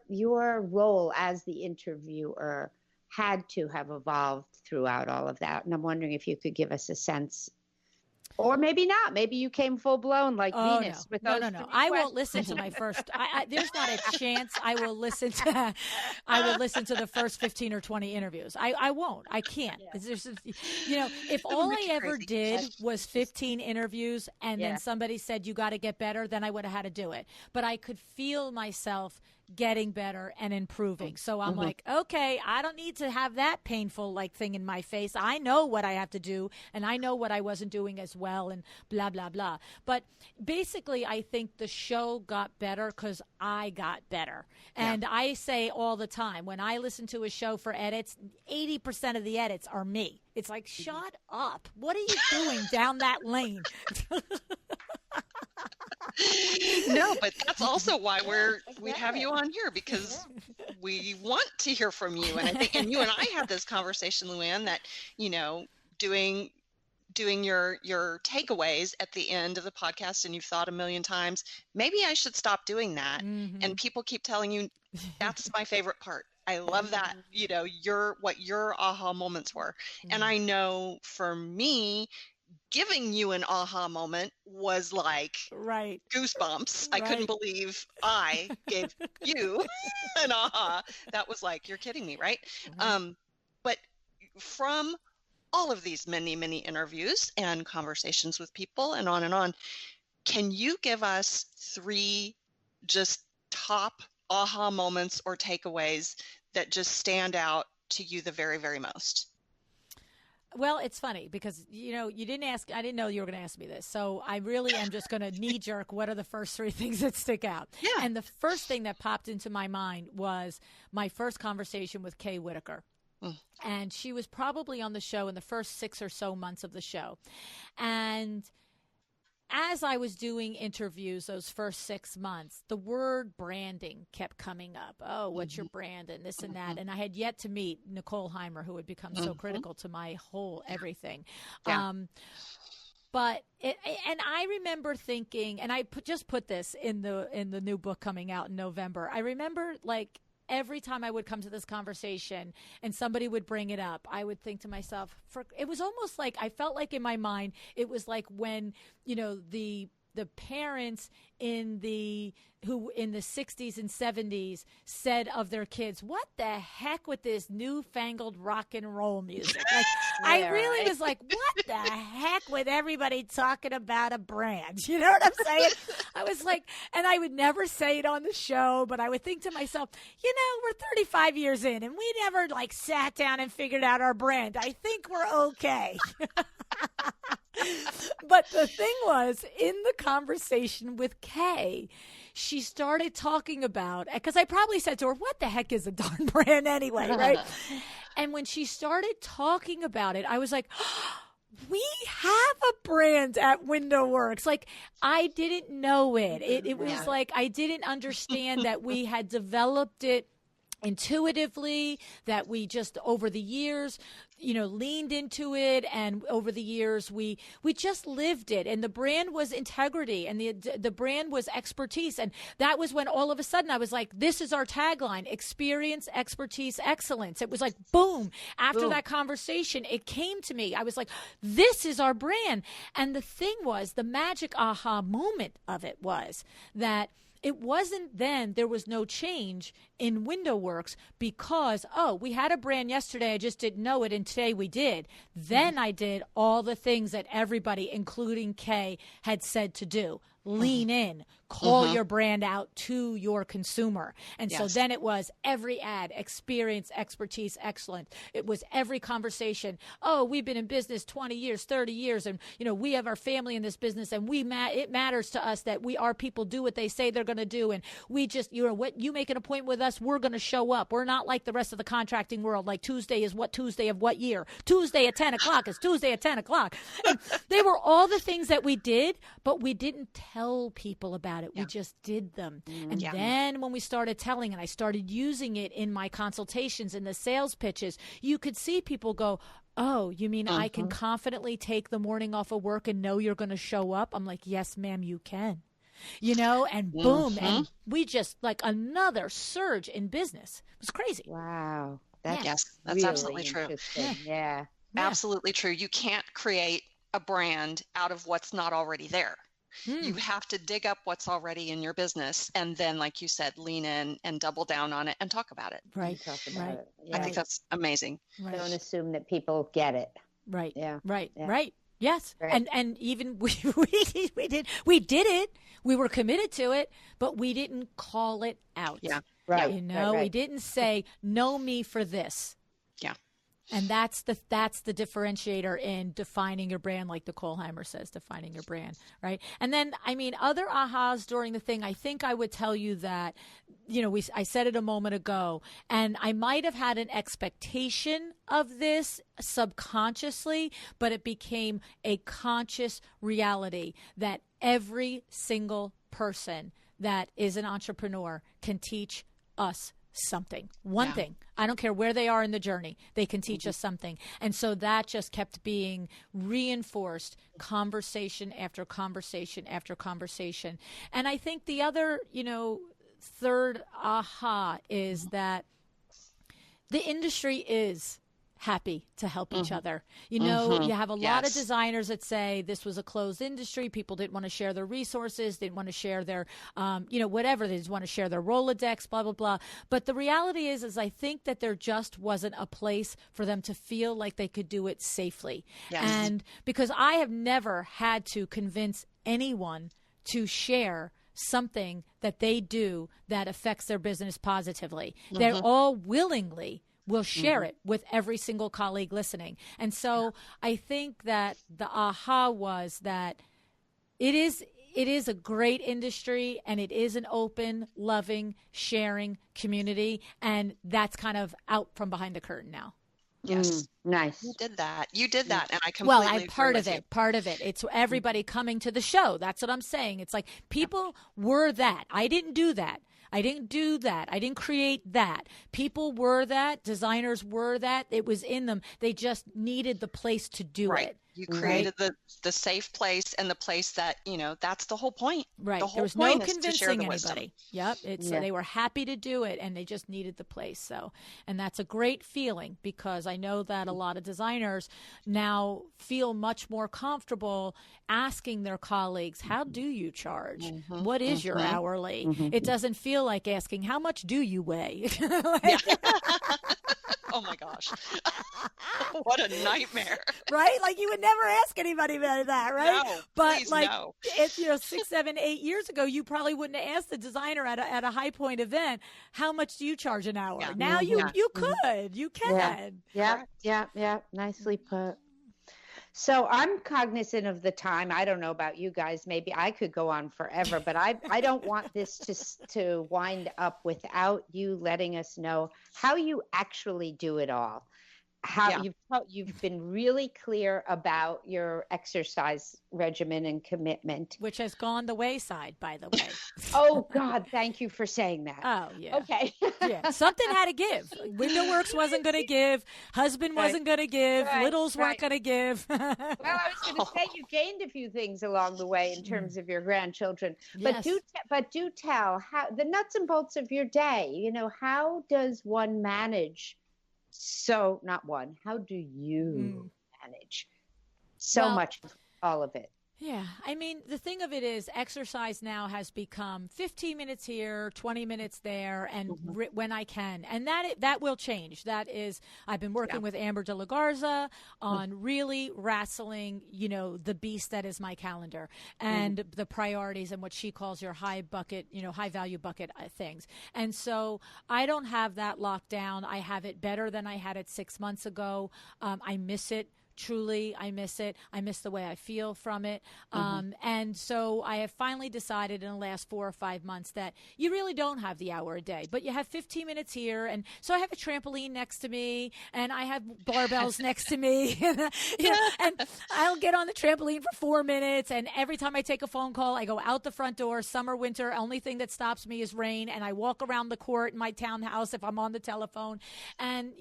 role as the interviewer had to have evolved throughout all of that. And I'm wondering if you could give us a sense. Or maybe not. Maybe you came full blown like Venus. No. I won't listen to my first. There's not a chance I will listen to. I will listen to the first 15 or 20 interviews. I won't. I can't. Yeah. If all I ever did was 15 interviews and then somebody said you got to get better, then I would have had to do it. But I could feel myself getting better and improving. So I'm like, okay, I don't need to have that painful thing in my face. I know what I have to do and I know what I wasn't doing as well and blah, blah, blah. But basically, I think the show got better because I got better. And I say all the time, when I listen to a show for edits, 80% of the edits are me. It's like, shut up. What are you doing down that lane? No, but that's also why we have you on here, because we want to hear from you. And I think, and you and I had this conversation, LuAnn, that, doing your takeaways at the end of the podcast, and you've thought a million times, maybe I should stop doing that. And people keep telling you, that's my favorite part. I love that, what your aha moments were. And I know for me, giving you an aha moment was like goosebumps. I couldn't believe I gave you an aha. That was like, you're kidding me, right? But from all of these many, many interviews and conversations with people and on, can you give us 3 just top aha moments or takeaways that just stand out to you the very, very most? Well, it's funny because, you didn't ask, I didn't know you were going to ask me this. So I really am just going to knee jerk. What are the first 3 things that stick out? Yeah. And the first thing that popped into my mind was my first conversation with K Whitaker. And she was probably on the show in the first 6 or so months of the show. And as I was doing interviews those first 6 months, the word branding kept coming up. Oh, what's your brand and this and that. And I had yet to meet Nicole Heimer, who had become so critical to my whole everything. Yeah. But and I remember thinking, and I just put this in the new book coming out in November. I remember every time I would come to this conversation and somebody would bring it up, I would think to myself, it was almost like, I felt like in my mind, it was like when, the the parents in the 60s and 70s said of their kids, what the heck with this newfangled rock and roll music? Like, I really was like, what the heck with everybody talking about a brand? You know what I'm saying? I was like, and I would never say it on the show, but I would think to myself, we're 35 years in and we never like sat down and figured out our brand. I think we're okay. But the thing was, in the conversation with Kay, she started talking about, because I probably said to her, what the heck is a darn brand anyway, right? And when she started talking about it, I was like, we have a brand at Window Works. Like, I didn't know it. It was like I didn't understand that we had developed it intuitively, that we just over the years leaned into it, and over the years we just lived it, and the brand was integrity, and the brand was expertise. And that was when all of a sudden I was like, this is our tagline: experience, expertise, excellence. It was like boom. After that conversation, it came to me. I was like, this is our brand. And the thing was, the magic aha moment of it was that it wasn't then there was no change in Window Works because, we had a brand yesterday, I just didn't know it, and today we did. Then I did all the things that everybody, including Kay, had said to do. Lean in, call your brand out to your consumer. And so then it was every ad, experience, expertise, excellence. It was every conversation. We've been in business 20 years, 30 years, and we have our family in this business, and it matters to us that our people do what they say they're going to do, and we just, what you make an appointment with us, we're going to show up. We're not like the rest of the contracting world, like Tuesday is what Tuesday of what year? Tuesday at 10 o'clock is Tuesday at 10 o'clock. And they were all the things that we did, but we didn't tell people about it. We just did them. And then when we started telling, and I started using it in my consultations, in the sales pitches, you could see people go, oh, you mean I can confidently take the morning off of work and know you're going to show up? I'm like, yes, ma'am, you can. And boom. And we just like another surge in business. It was crazy. Wow. That's really absolutely true. Yeah. Absolutely true. You can't create a brand out of what's not already there. You have to dig up what's already in your business, and then, like you said, lean in and double down on it and talk about it. Right. Talk about it. Yeah. I think that's amazing. Right. Don't assume that people get it. Right. Yeah. Right. Yeah. Right. Yes. Right. And even we did it. We were committed to it, but we didn't call it out. Yeah. Right. We didn't say, know me for this. Yeah. And that's the differentiator in defining your brand, like Nicole Heimer says, defining your brand, right? And then, other ahas during the thing, I think I would tell you that, I said it a moment ago, and I might have had an expectation of this subconsciously, but it became a conscious reality that every single person that is an entrepreneur can teach us something, one thing. I don't care where they are in the journey. They can teach us something. And so that just kept being reinforced, conversation after conversation after conversation. And I think the other, third aha is that the industry is happy to help each other. You have a lot of designers that say this was a closed industry. People didn't want to share their resources, didn't want to share their, whatever. They just want to share their Rolodex, blah, blah, blah. But the reality is I think that there just wasn't a place for them to feel like they could do it safely. Yes. And because I have never had to convince anyone to share something that they do that affects their business positively. They're all willingly will share it with every single colleague listening. And so I think that the aha was that it is a great industry, and it is an open, loving, sharing community. And that's kind of out from behind the curtain now. Yes. Nice. You did that. And I completely I'm part of it. Part of it. It's everybody coming to the show. That's what I'm saying. It's like people were that. I didn't do that. I didn't do that. I didn't create that. People were that. Designers were that. It was in them. They just needed the place to do it. You created the safe place and the place that, that's the whole point. Right. The whole There was point no is to share convincing the wisdom. anybody. Yep. They were happy to do it, and they just needed the place. So, and that's a great feeling, because I know that a lot of designers now feel much more comfortable asking their colleagues, how do you charge? What is your hourly? It doesn't feel like asking, how much do you weigh? Oh my gosh. What a nightmare. Right? Like, you would never ask anybody about that, right? No, but like, no. if 6, 7, 8 years ago, you probably wouldn't have asked the designer at a high point event, how much do you charge an hour? Yeah. Now you could. You can. Yeah. Nicely put. So I'm cognizant of the time. I don't know about you guys. Maybe I could go on forever, but I don't want this to wind up without you letting us know how you actually do it all. How you've been really clear about your exercise regimen and commitment, which has gone the wayside, by the way. Oh God, thank you for saying that. Oh yeah. Okay. Yeah, something had to give. WindowWorks wasn't going to give. Husband wasn't going to give. Littles weren't going to give. Well, I was going to say you gained a few things along the way in terms of your grandchildren, but do tell how the nuts and bolts of your day. How does one manage? So not one. How do you manage so much of all of it? Yeah. I mean, the thing of it is, exercise now has become 15 minutes here, 20 minutes there, and when I can. And that will change. That is, I've been working with Amber de la Garza on really wrestling, the beast that is my calendar and the priorities and what she calls your high bucket, high value bucket things. And so I don't have that locked down. I have it better than I had it 6 months ago. I miss it. Truly, I miss it. I miss the way I feel from it. And so I have finally decided in the last 4 or 5 months that you really don't have the hour a day, but you have 15 minutes here. And so I have a trampoline next to me, and I have barbells next to me. And I'll get on the trampoline for 4 minutes. And every time I take a phone call, I go out the front door, summer, winter. Only thing that stops me is rain. And I walk around the court in my townhouse if I'm on the telephone. And,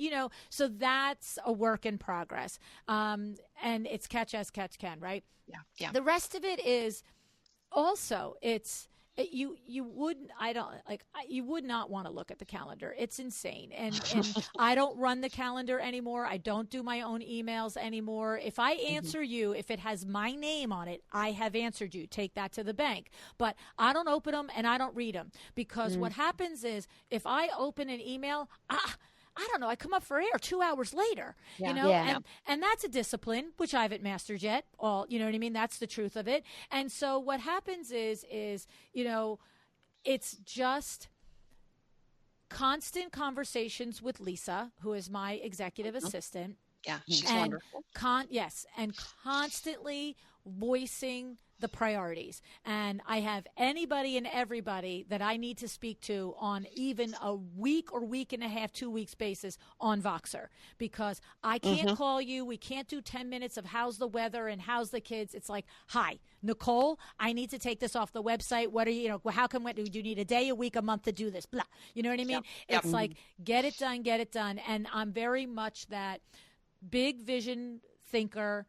so that's a work in progress. And it's catch as catch can, right? Yeah. The rest of it is also, you would not want to look at the calendar. It's insane. And I don't run the calendar anymore. I don't do my own emails anymore. If I answer you, if it has my name on it, I have answered you. Take that to the bank. But I don't open them and I don't read them, because what happens is, if I open an email, I don't know, I come up for air 2 hours later, and that's a discipline, which I haven't mastered yet. You know what I mean? That's the truth of it. And so what happens is, it's just constant conversations with Lisa, who is my executive assistant. Yeah, she's wonderful. And constantly voicing the priorities. And I have anybody and everybody that I need to speak to on even a week or week and a half, 2 weeks basis on Voxer, because I can't call you. We can't do 10 minutes of how's the weather and how's the kids. It's like, hi, Nicole, I need to take this off the website. What are you, how come, do you need a day, a week, a month to do this? Blah. You know what I mean? Yep. It's like, get it done. And I'm very much that big vision thinker,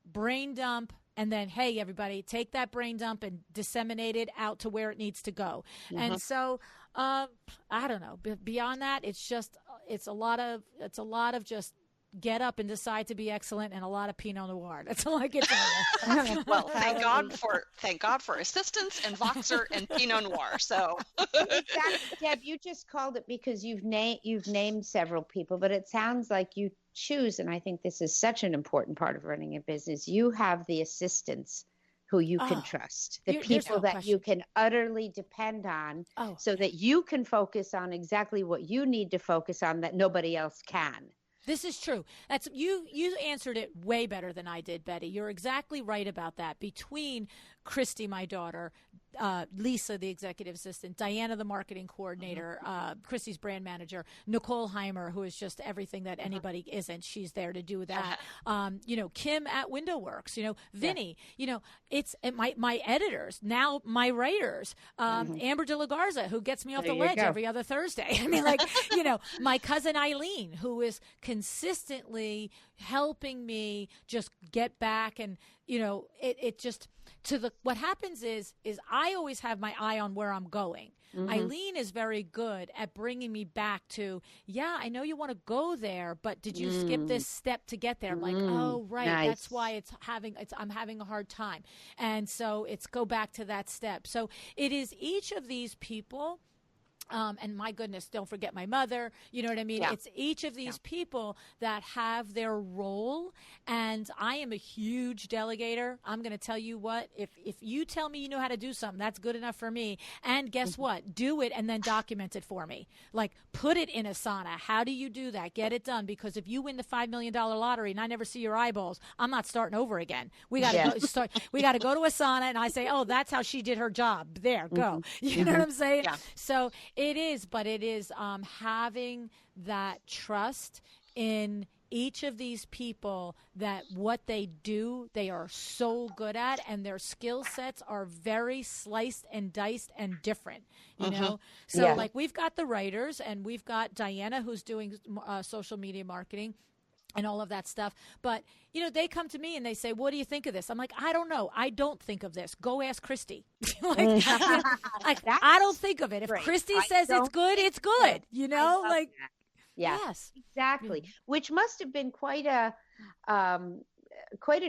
brain dump, and then, hey, everybody, take that brain dump and disseminate it out to where it needs to go. And so, I don't know. Beyond that, it's a lot of just get up and decide to be excellent, and a lot of Pinot Noir. That's all I can tell you. Well, thank God for assistance and Voxer and Pinot Noir. So, exactly, Deb, you just called it because you've named several people, but it sounds like you choose, and I think this is such an important part of running a business. You have the assistants who you can trust, the people that you can utterly depend on, so that you can focus on exactly what you need to focus on that nobody else can. This is true. That's you answered it way better than I did, Betty. You're exactly right about that. Between Christy, my daughter, Lisa, the executive assistant, Diana, the marketing coordinator, Christy's brand manager, Nicole Heimer, who is just everything that anybody isn't. She's there to do that. Kim at WindowWorks, Vinny, it's my editors, now my writers, Amber de la Garza, who gets me off the ledge every other Thursday. I mean, my cousin Eileen, who is consistently helping me just get back. And, it just what happens is I always have my eye on where I'm going. Eileen is very good at bringing me back to, I know you want to go there, but did you skip this step to get there? I'm like, oh, right. Nice. That's why I'm having a hard time. And so it's go back to that step. So it is each of these people. And my goodness, don't forget my mother. You know what I mean? Yeah. It's each of these people that have their role. And I am a huge delegator. I'm going to tell you what, if you tell me you know how to do something, that's good enough for me. And guess what? Do it and then document it for me. Like, put it in Asana. How do you do that? Get it done. Because if you win the $5 million lottery and I never see your eyeballs, I'm not starting over again. We got to we got to go to Asana and I say, oh, that's how she did her job. There, go. You know what I'm saying? Yeah. So it is having that trust in each of these people, that what they do, they are so good at, and their skill sets are very sliced and diced and different, you know? So like we've got the writers and we've got Diana who's doing social media marketing and all of that stuff. But, they come to me and they say, what do you think of this? I'm like, I don't know. I don't think of this. Go ask Christy. I don't think of it. If Christy says it's good, it's good. Yes. Exactly. Which must have been quite a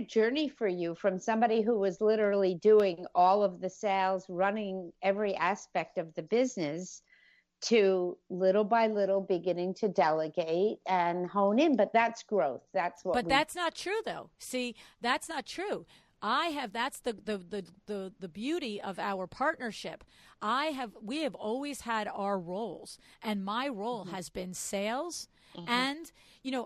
journey for you, from somebody who was literally doing all of the sales, running every aspect of the business, to little by little beginning to delegate and hone in. But that's growth. That's not true though. See, that's not true. That's the beauty of our partnership. We have always had our roles, and my role has been sales. And,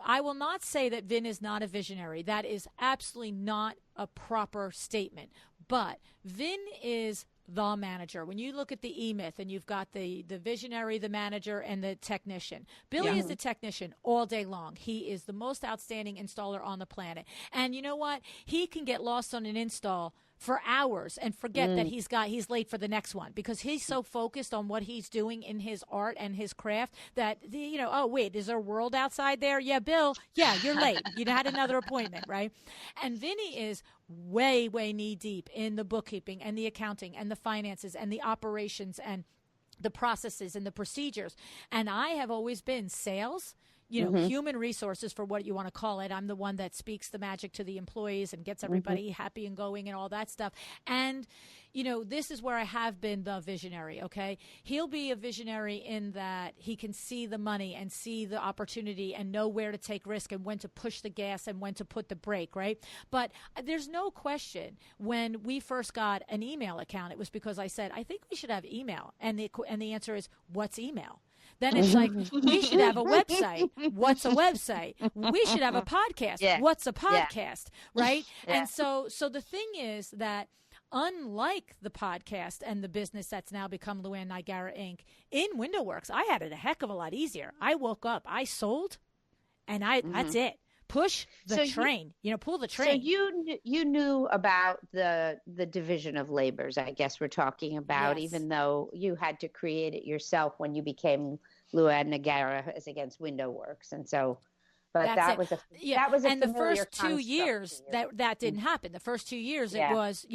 I will not say that Vin is not a visionary. That is absolutely not a proper statement. But Vin is the manager. When you look at the E-Myth and you've got the visionary, the manager, and the technician. Billy is the technician all day long. He is the most outstanding installer on the planet. And you know what? He can get lost on an install for hours and forget that he's late for the next one, because he's so focused on what he's doing in his art and his craft that, oh, wait, is there a world outside there? Yeah, Bill. Yeah, you're late. You had another appointment, right? And Vinny is way, way knee deep in the bookkeeping and the accounting and the finances and the operations and the processes and the procedures. And I have always been sales, human resources, for what you want to call it. I'm the one that speaks the magic to the employees and gets everybody happy and going and all that stuff. And, this is where I have been the visionary, okay? He'll be a visionary in that he can see the money and see the opportunity and know where to take risk and when to push the gas and when to put the brake, right? But there's no question, when we first got an email account, it was because I said, I think we should have email. And the answer is, what's email? Then it's like, we should have a website. What's a website? We should have a podcast. Yeah. What's a podcast? Yeah. Right? Yeah. And so the thing is that, unlike the podcast and the business that's now become LuAnn Nigara Inc., in WindowWorks, I had it a heck of a lot easier. I woke up, I sold, and that's it. Push the train, pull the train. So you knew about the division of labors, I guess we're talking about, even though you had to create it yourself when you became LuAnn Nigara as against WindowWorks. And so, but that was a and the first 2 years that didn't happen. The first 2 years it was,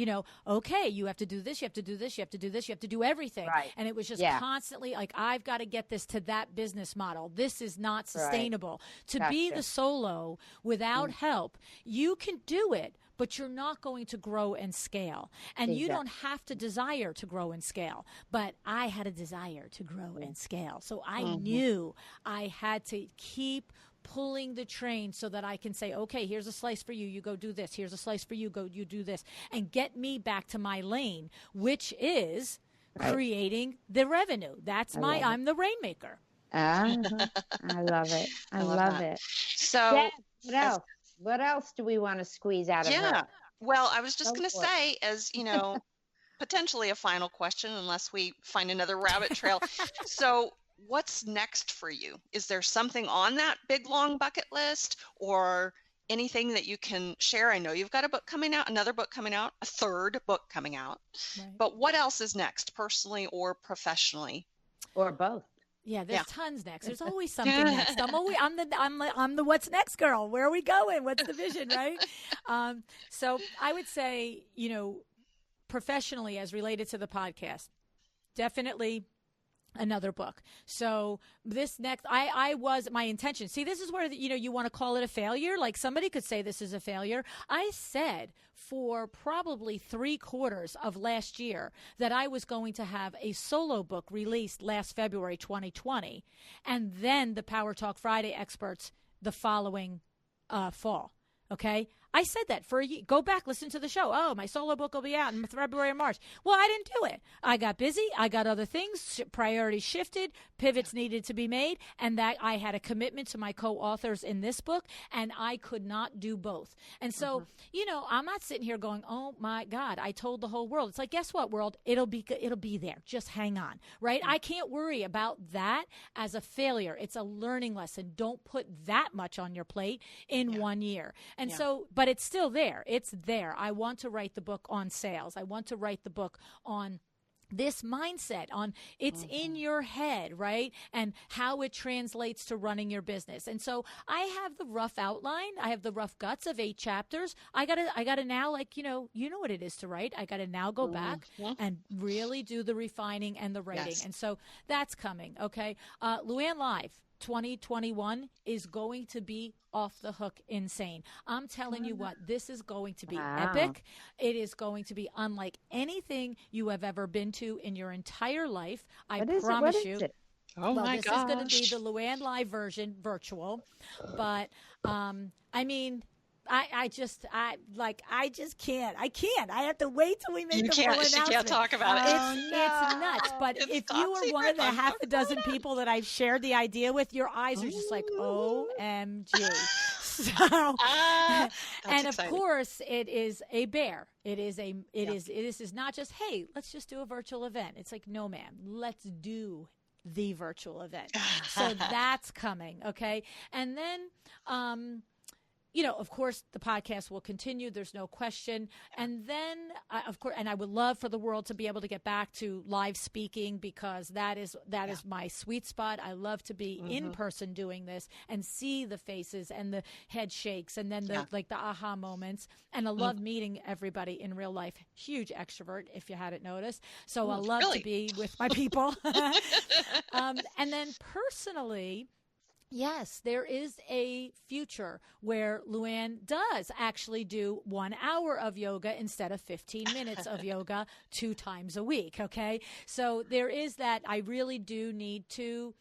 okay, you have to do this, you have to do this, you have to do this, you have to do everything. Right. And it was just constantly like, I've got to get this to that business model. This is not sustainable. Right. To be the solo without help, you can do it, but you're not going to grow and scale. And you don't have to desire to grow and scale. But I had a desire to grow and scale. So I knew I had to keep pulling the train so that I can say, okay, here's a slice for you. You go do this. Here's a slice for you. Go, you do this. And get me back to my lane, which is creating the revenue. I'm the rainmaker. I love it. I love it. So Deb, what else do we want to squeeze out of her? Well, I was just going to say, as potentially a final question, unless we find another rabbit trail. So what's next for you? Is there something on that big, long bucket list, or anything that you can share? I know you've got a book coming out, another book coming out, a third book coming out. Right. But what else is next, personally or professionally? Or both. Yeah, there's tons next. There's always something next. I'm the what's next girl. Where are we going? What's the vision, right? So I would say, professionally, as related to the podcast, definitely another book. So this next, my intention. See, this is where, you want to call it a failure. Like somebody could say this is a failure. I said for probably 3/4 of last year that I was going to have a solo book released last February 2020, and then the Power Talk Friday experts the following fall. Okay. I said that for a year. Go back, listen to the show. Oh, my solo book will be out in February and March. Well, I didn't do it. I got busy. I got other things. Priorities shifted. Pivots needed to be made. And that I had a commitment to my co-authors in this book, and I could not do both. And so, I'm not sitting here going, oh my God, I told the whole world. It's like, guess what, world? It'll be there. Just hang on, right? I can't worry about that as a failure. It's a learning lesson. Don't put that much on your plate in 1 year. And so, but it's still there. It's there. I want to write the book on sales. I want to write the book on this mindset, on it's in your head, right? And how it translates to running your business. And so I have the rough outline. I have the rough guts of 8 chapters. I gotta now, like, you know what it is to write. I gotta now go back and really do the refining and the writing. Yes. And so that's coming. Okay. LuAnn Live 2021 is going to be off the hook insane. I'm telling you what, this is going to be epic. It is going to be unlike anything you have ever been to in your entire life. I promise you. Oh my gosh. This is going to be the LuAnn Live version, virtual. But I just can't. I have to wait till we make the full announcement. You can't talk about it. It's nuts. But if you are one of the half a dozen people that I've shared the idea with, your eyes are just like, OMG. So, and of course, it is a bear. It is not just, hey, let's just do a virtual event. It's like, no, ma'am, let's do the virtual event. So that's coming. Okay. And then, of course, the podcast will continue. There's no question. And then, of course, and I would love for the world to be able to get back to live speaking, because that is my sweet spot. I love to be in person doing this and see the faces and the head shakes and then the aha moments. And I love meeting everybody in real life. Huge extrovert, if you hadn't noticed. So I love to be with my people. And then personally, yes, there is a future where LuAnn does actually do 1 hour of yoga instead of 15 minutes of yoga 2 times a week. Okay. So there is that. I really do need to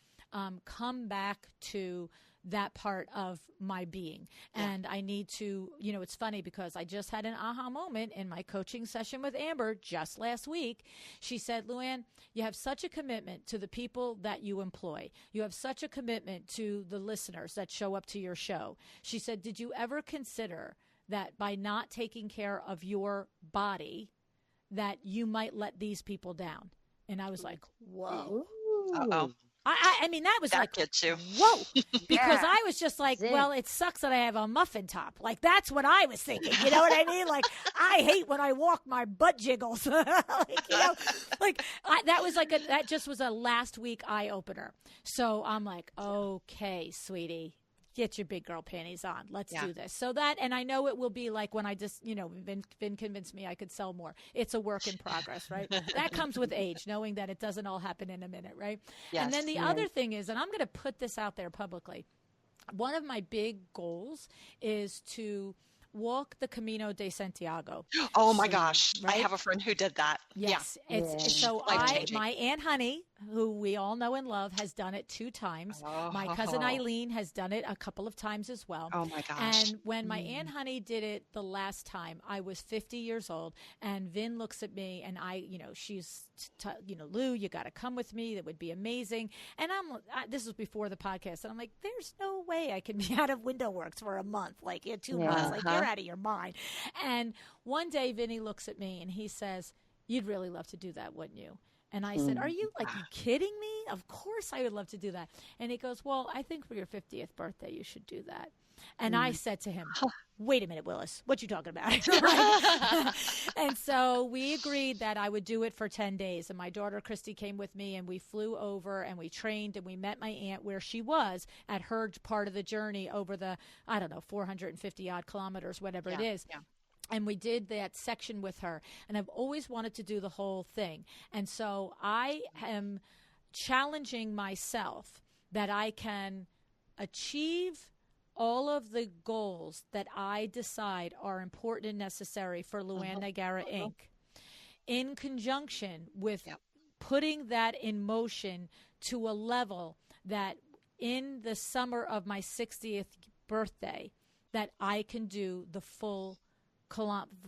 come back to that part of my being. And I need to, it's funny because I just had an aha moment in my coaching session with Amber just last week. She said, LuAnn, you have such a commitment to the people that you employ. You have such a commitment to the listeners that show up to your show. She said, did you ever consider that by not taking care of your body, that you might let these people down? And I was like, whoa. Uh-oh. I mean, that was that like, gets you. whoa, because I was just like, well, it sucks that I have a muffin top. Like, that's what I was thinking. You know what I mean? Like, I hate when I walk, my butt jiggles. That just was a last week eye opener. So I'm like, okay, sweetie, get your big girl panties on. Let's do this. So that, and I know it will be like when I just, Vin convinced me I could sell more. It's a work in progress, right? That comes with age, knowing that it doesn't all happen in a minute, right? Yes. And then the other thing is, and I'm going to put this out there publicly, one of my big goals is to walk the Camino de Santiago. Oh my gosh. Right? I have a friend who did that. Yes. Yeah. So my Aunt Honey, who we all know and love, has done it 2 times. Oh. My cousin Eileen has done it a couple of times as well. Oh my gosh. And when my Aunt Honey did it the last time, I was 50 years old, and Vin looks at me and she's, Lou, you got to come with me. That would be amazing. And this was before the podcast. And I'm like, there's no way I can be out of Window Works for a month, 2 months. Like, you're out of your mind. And one day Vinny looks at me and he says, you'd really love to do that, wouldn't you? And I said, are you kidding me? Of course I would love to do that. And he goes, well, I think for your 50th birthday, you should do that. And I said to him, wait a minute, Willis, what you talking about? Right? And so we agreed that I would do it for 10 days. And my daughter, Christy, came with me, and we flew over and we trained, and we met my aunt where she was at her part of the journey over the, 450 odd kilometers, whatever it is. Yeah. And we did that section with her. And I've always wanted to do the whole thing. And so I am challenging myself that I can achieve all of the goals that I decide are important and necessary for LuAnn Nigara Inc. in conjunction with putting that in motion to a level that in the summer of my 60th birthday, that I can do the full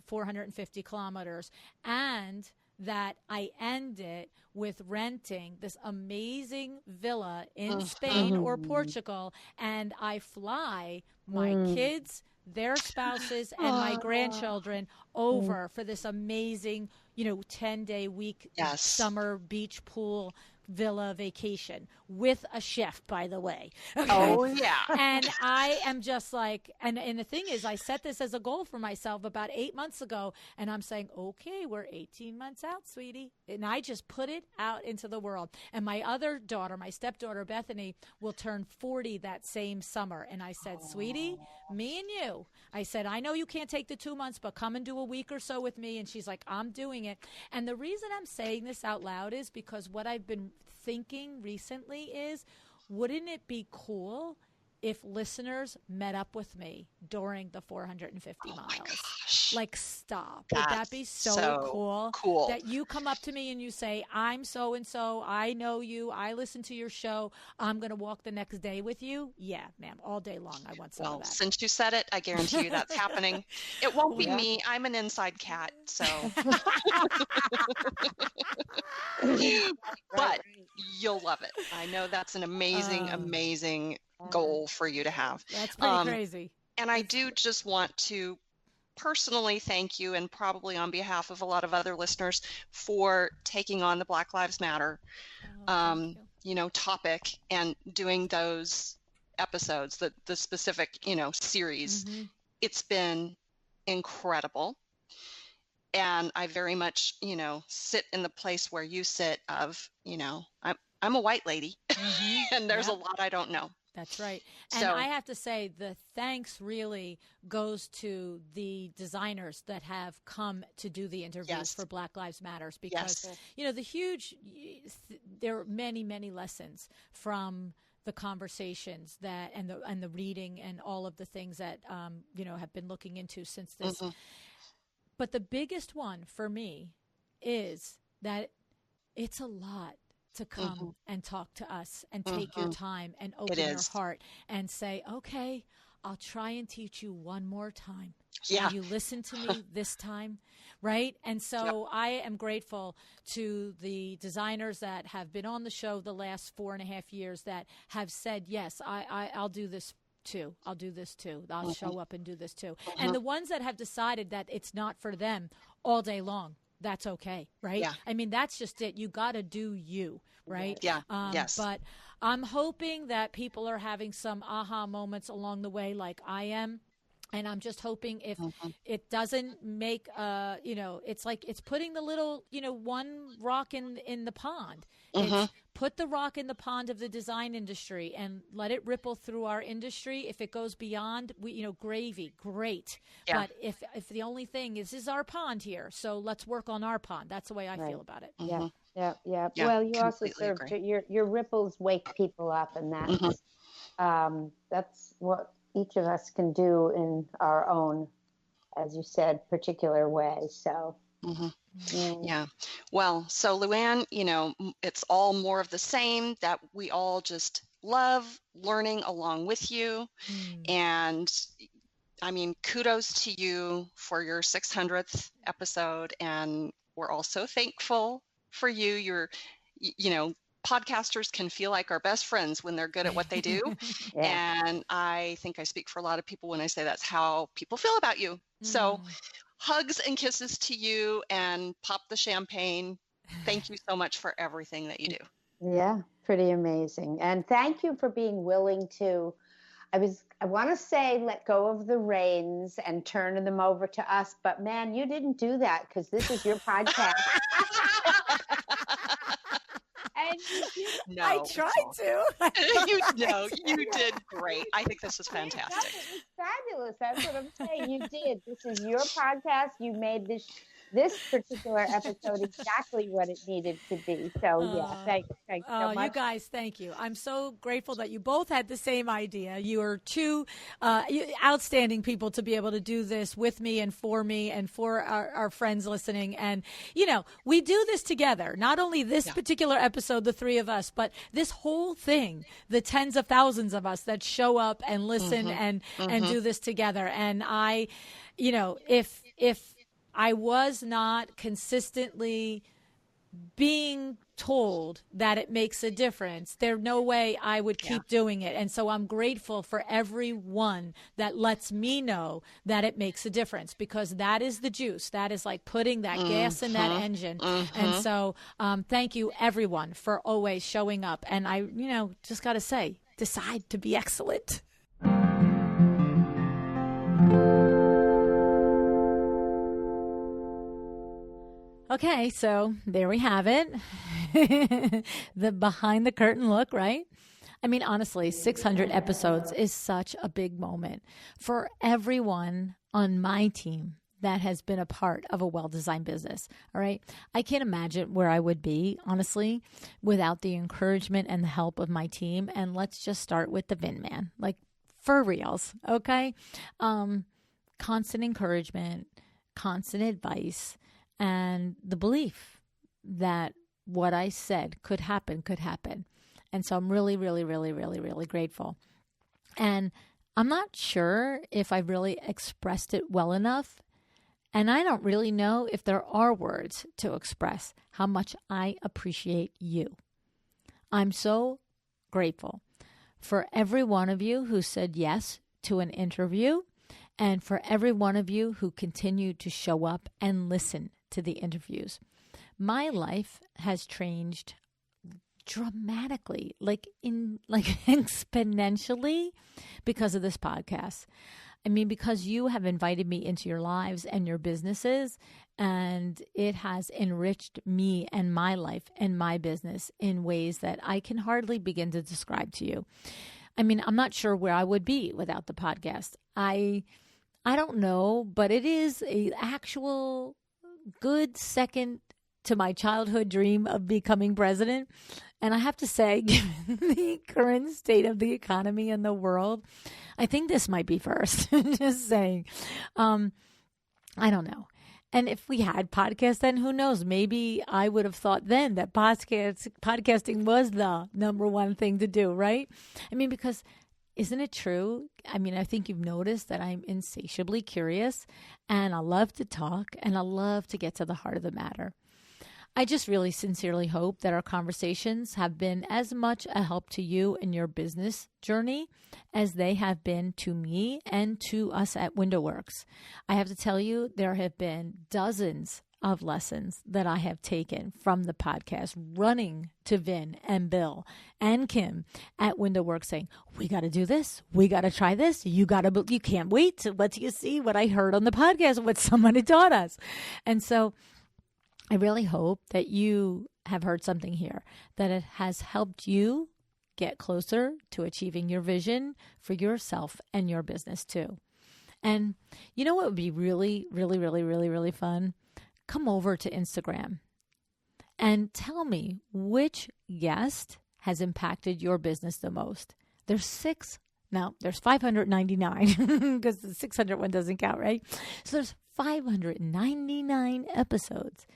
450 kilometers, and that I end it with renting this amazing villa in Spain or Portugal, and I fly my kids, their spouses, and my grandchildren over for this amazing, 10-day week summer beach pool villa vacation with a chef, by the way. Okay? Oh, yeah. And I am just like, and the thing is, I set this as a goal for myself about 8 months ago, and I'm saying, okay, we're 18 months out, sweetie. And I just put it out into the world. And my other daughter, my stepdaughter, Bethany, will turn 40 that same summer. And I said, sweetie, me and you. I said, I know you can't take the 2 months, but come and do a week or so with me. And she's like, I'm doing it. And the reason I'm saying this out loud is because what I've been thinking recently is, wouldn't it be cool if listeners met up with me during the 450 miles? Gosh. Like, stop. Would that be so cool? That you come up to me and you say, I'm so-and-so, I know you, I listen to your show, I'm going to walk the next day with you? Yeah, ma'am, all day long. I want some of that. Well, since you said it, I guarantee you that's happening. It won't be me. I'm an inside cat, so. But you'll love it. I know that's an amazing goal for you to have. That's pretty crazy. And I do just want to personally thank you, and probably on behalf of a lot of other listeners, for taking on the Black Lives Matter topic and doing those episodes, the specific series. It's been incredible. And I very much, sit in the place where you sit of, I'm a white lady and there's a lot I don't know. That's right. And I have to say, the thanks really goes to the designers that have come to do the interviews for Black Lives Matters, because, there are many, many lessons from the conversations that, and the reading and all of the things that, have been looking into since this. But the biggest one for me is that it's a lot to come and talk to us and take your time and open your heart and say, okay, I'll try and teach you one more time. Yeah. Will you listen to me this time? Right? And so I am grateful to the designers that have been on the show the last 4.5 years that have said, yes, I'll do this too. I'll do this too. I'll show up and do this too. And the ones that have decided that it's not for them all day long, that's okay, right? Yeah. I mean, that's just it. You got to do you, right? Yeah. Yes. But I'm hoping that people are having some aha moments along the way, like I am. And I'm just hoping if it doesn't make, it's like it's putting the little, one rock in the pond. It's put the rock in the pond of the design industry and let it ripple through our industry. If it goes beyond, gravy, great. Yeah. But if the only thing is our pond here, so let's work on our pond. That's the way I feel about it. Yeah. Well, you also serve your ripples wake people up, and that's what each of us can do in our own, as you said, particular way. So, yeah. Well, so LuAnn, it's all more of the same, that we all just love learning along with you. And I mean, kudos to you for your 600th episode. And we're also thankful for you. You're, podcasters can feel like our best friends when they're good at what they do. And I think I speak for a lot of people when I say that's how people feel about you. So hugs and kisses to you, and pop the champagne. Thank you so much for everything that you do. Yeah, pretty amazing. And thank you for being willing to I want to say let go of the reins and turn them over to us, but man, you didn't do that because this is your podcast. And No, I tried to. You did great. I think this is fantastic. It was fabulous. That's what I'm saying. You did. This is your podcast. You made this particular episode exactly what it needed to be. So yeah, thanks so much. You guys, thank you. I'm so grateful that you both had the same idea. You are two outstanding people to be able to do this with me and for our friends listening. And, we do this together, not only this particular episode, the three of us, but this whole thing, the tens of thousands of us that show up and listen and do this together. And I, if I was not consistently being told that it makes a difference, there's no way I would keep doing it. And so I'm grateful for everyone that lets me know that it makes a difference, because that is the juice. That is like putting that gas in that engine. And so thank you, everyone, for always showing up. And I, just got to say, decide to be excellent. Okay, so there we have it. The behind the curtain look, right? I mean, honestly, 600 episodes is such a big moment for everyone on my team that has been a part of a well-designed business. All right. I can't imagine where I would be, honestly, without the encouragement and the help of my team. And let's just start with the Vin Man, like for reals. Okay. Constant encouragement, constant advice, and the belief that what I said could happen. And so I'm really, really, really, really, really grateful. And I'm not sure if I really expressed it well enough. And I don't really know if there are words to express how much I appreciate you. I'm so grateful for every one of you who said yes to an interview, and for every one of you who continued to show up and listen to the interviews. My life has changed dramatically, like exponentially, because of this podcast. I mean, because you have invited me into your lives and your businesses, and it has enriched me and my life and my business in ways that I can hardly begin to describe to you. I mean, I'm not sure where I would be without the podcast. I don't know, but it is an actual good second to my childhood dream of becoming president. And I have to say, given the current state of the economy and the world, I think this might be first. Just saying. I don't know. And if we had podcasts, then who knows? Maybe I would have thought then that podcasting was the number one thing to do, right? I mean, because isn't it true? I mean, I think you've noticed that I'm insatiably curious, and I love to talk, and I love to get to the heart of the matter. I just really sincerely hope that our conversations have been as much a help to you in your business journey as they have been to me and to us at WindowWorks. I have to tell you, there have been dozens of lessons that I have taken from the podcast, running to Vin and Bill and Kim at WindowWorks saying, we got to do this. We got to try this. You can't wait to let you see what I heard on the podcast, what somebody taught us. And so I really hope that you have heard something here, that it has helped you get closer to achieving your vision for yourself and your business too. And you know what would be really, really, really, really, really fun? Come over to Instagram and tell me which guest has impacted your business the most. There's 599 because the 600 one doesn't count, right? So there's 599 episodes,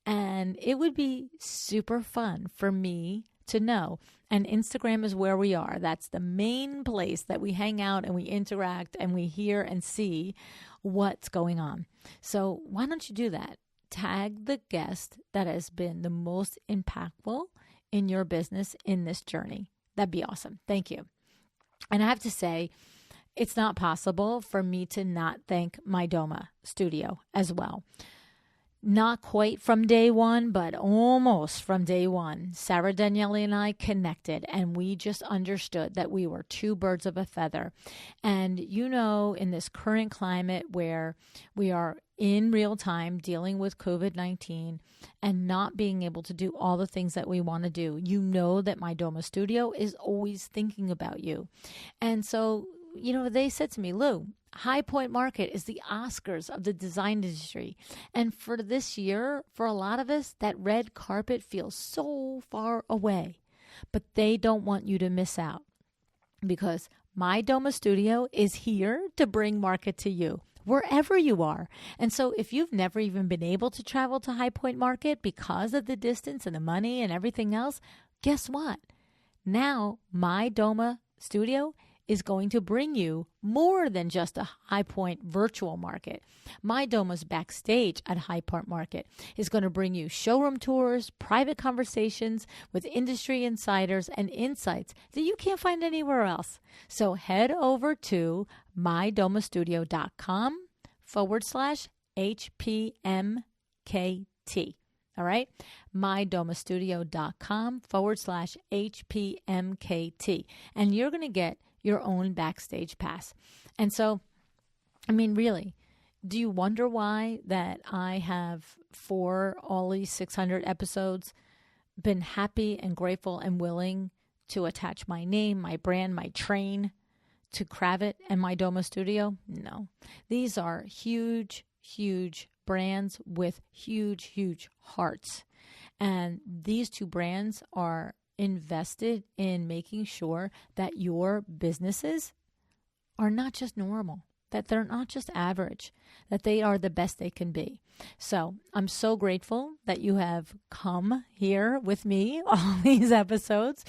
and it would be super fun for me to know. And Instagram is where we are. That's the main place that we hang out and we interact and we hear and see what's going on. So why don't you do that? Tag the guest that has been the most impactful in your business in this journey. That'd be awesome. Thank you. And I have to say, it's not possible for me to not thank Mydoma Studio as well. not quite from day one, but almost from day one, Sarah Daniele and I connected, and we just understood that we were two birds of a feather. And in this current climate where we are in real time dealing with COVID-19 and not being able to do all the things that we want to do, that Mydoma Studio is always thinking about you. And so, they said to me, Lou, High Point Market is the Oscars of the design industry. And for this year, for a lot of us, that red carpet feels so far away. But they don't want you to miss out, because Mydoma Studio is here to bring market to you, wherever you are. And so if you've never even been able to travel to High Point Market because of the distance and the money and everything else, guess what? Now Mydoma Studio is going to bring you more than just a High Point virtual market. Mydoma's Backstage at High Point Market is going to bring you showroom tours, private conversations with industry insiders, and insights that you can't find anywhere else. So head over to mydomastudio.com/HPMKT. All right? mydomastudio.com/HPMKT. And you're going to get your own Backstage pass. And so, really, do you wonder why that I have, for all these 600 episodes, been happy and grateful and willing to attach my name, my brand, my train to Kravit and Mydoma Studio? No. These are huge, huge brands with huge, huge hearts. And these two brands are invested in making sure that your businesses are not just normal, that they're not just average, that they are the best they can be. So I'm so grateful that you have come here with me all these episodes.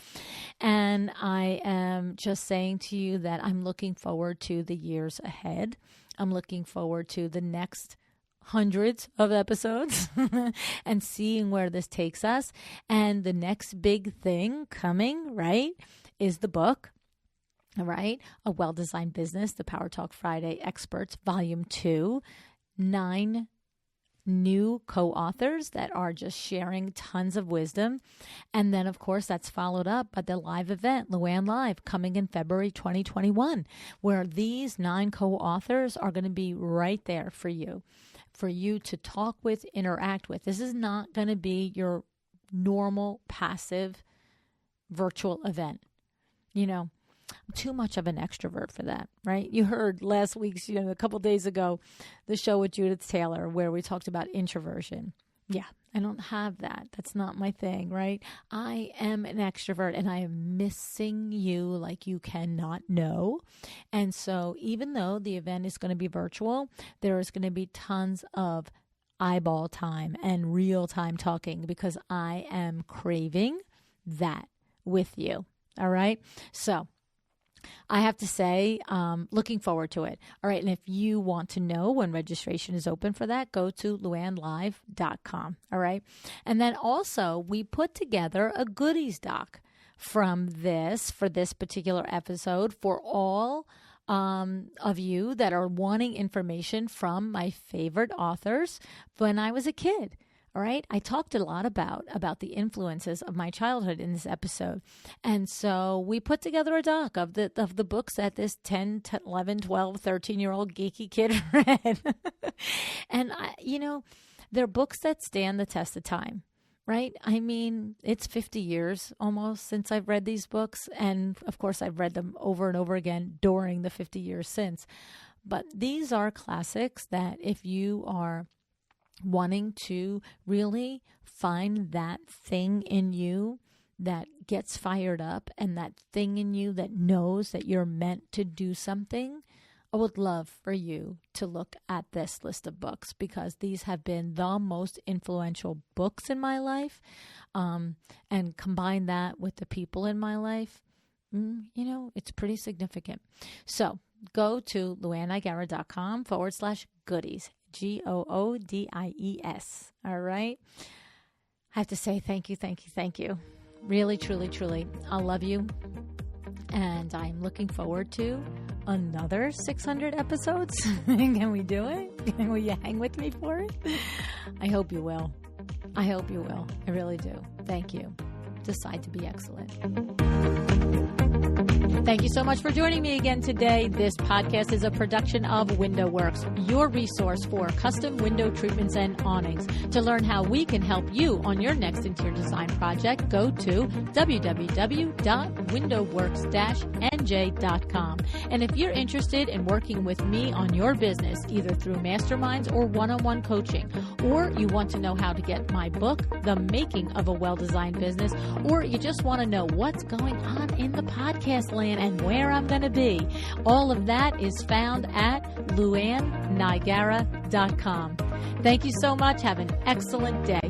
And I am just saying to you that I'm looking forward to the years ahead. I'm looking forward to the next hundreds of episodes and seeing where this takes us. And the next big thing coming, right, is the book, right? A Well-Designed Business, the Power Talk Friday Experts, Volume 2, 9 new co-authors that are just sharing tons of wisdom. And then, of course, that's followed up by the live event, LuAnn Live, coming in February 2021, where these 9 co-authors are going to be right there for you to talk with, interact with. This is not going to be your normal passive virtual event. I'm too much of an extrovert for that, right? You heard last week's, a couple days ago, the show with Judith Taylor where we talked about introversion. Yeah, I don't have that. That's not my thing, right? I am an extrovert and I am missing you like you cannot know. And so even though the event is going to be virtual, there is going to be tons of eyeball time and real time talking because I am craving that with you. All right. So I have to say, looking forward to it. All right. And if you want to know when registration is open for that, go to LuAnnLive.com. All right. And then also we put together a goodies doc for this particular episode for all of you that are wanting information from my favorite authors when I was a kid. All right. I talked a lot about the influences of my childhood in this episode. And so we put together a doc of the books that this 10, 11, 12, 13-year-old geeky kid read. And, they're books that stand the test of time, right? It's 50 years almost since I've read these books. And of course, I've read them over and over again during the 50 years since. But these are classics that if you are wanting to really find that thing in you that gets fired up and that thing in you that knows that you're meant to do something, I would love for you to look at this list of books because these have been the most influential books in my life. And combine that with the people in my life, it's pretty significant. So go to LuAnnIgara.com/goodies. GOODIES. All right. I have to say thank you. Really, truly, truly. I love you. And I'm looking forward to another 600 episodes? Can we do it? Will you hang with me for it? I hope you will. I hope you will. I really do. Thank you. Decide to be excellent. Thank you so much for joining me again today. This podcast is a production of WindowWorks, your resource for custom window treatments and awnings. To learn how we can help you on your next interior design project, go to www.windowworks-nj.com. And if you're interested in working with me on your business, either through masterminds or one-on-one coaching, or you want to know how to get my book, The Making of a Well-Designed Business, or you just want to know what's going on in the podcast land and where I'm going to be, all of that is found at LuAnnNigara.com. Thank you so much. Have an excellent day.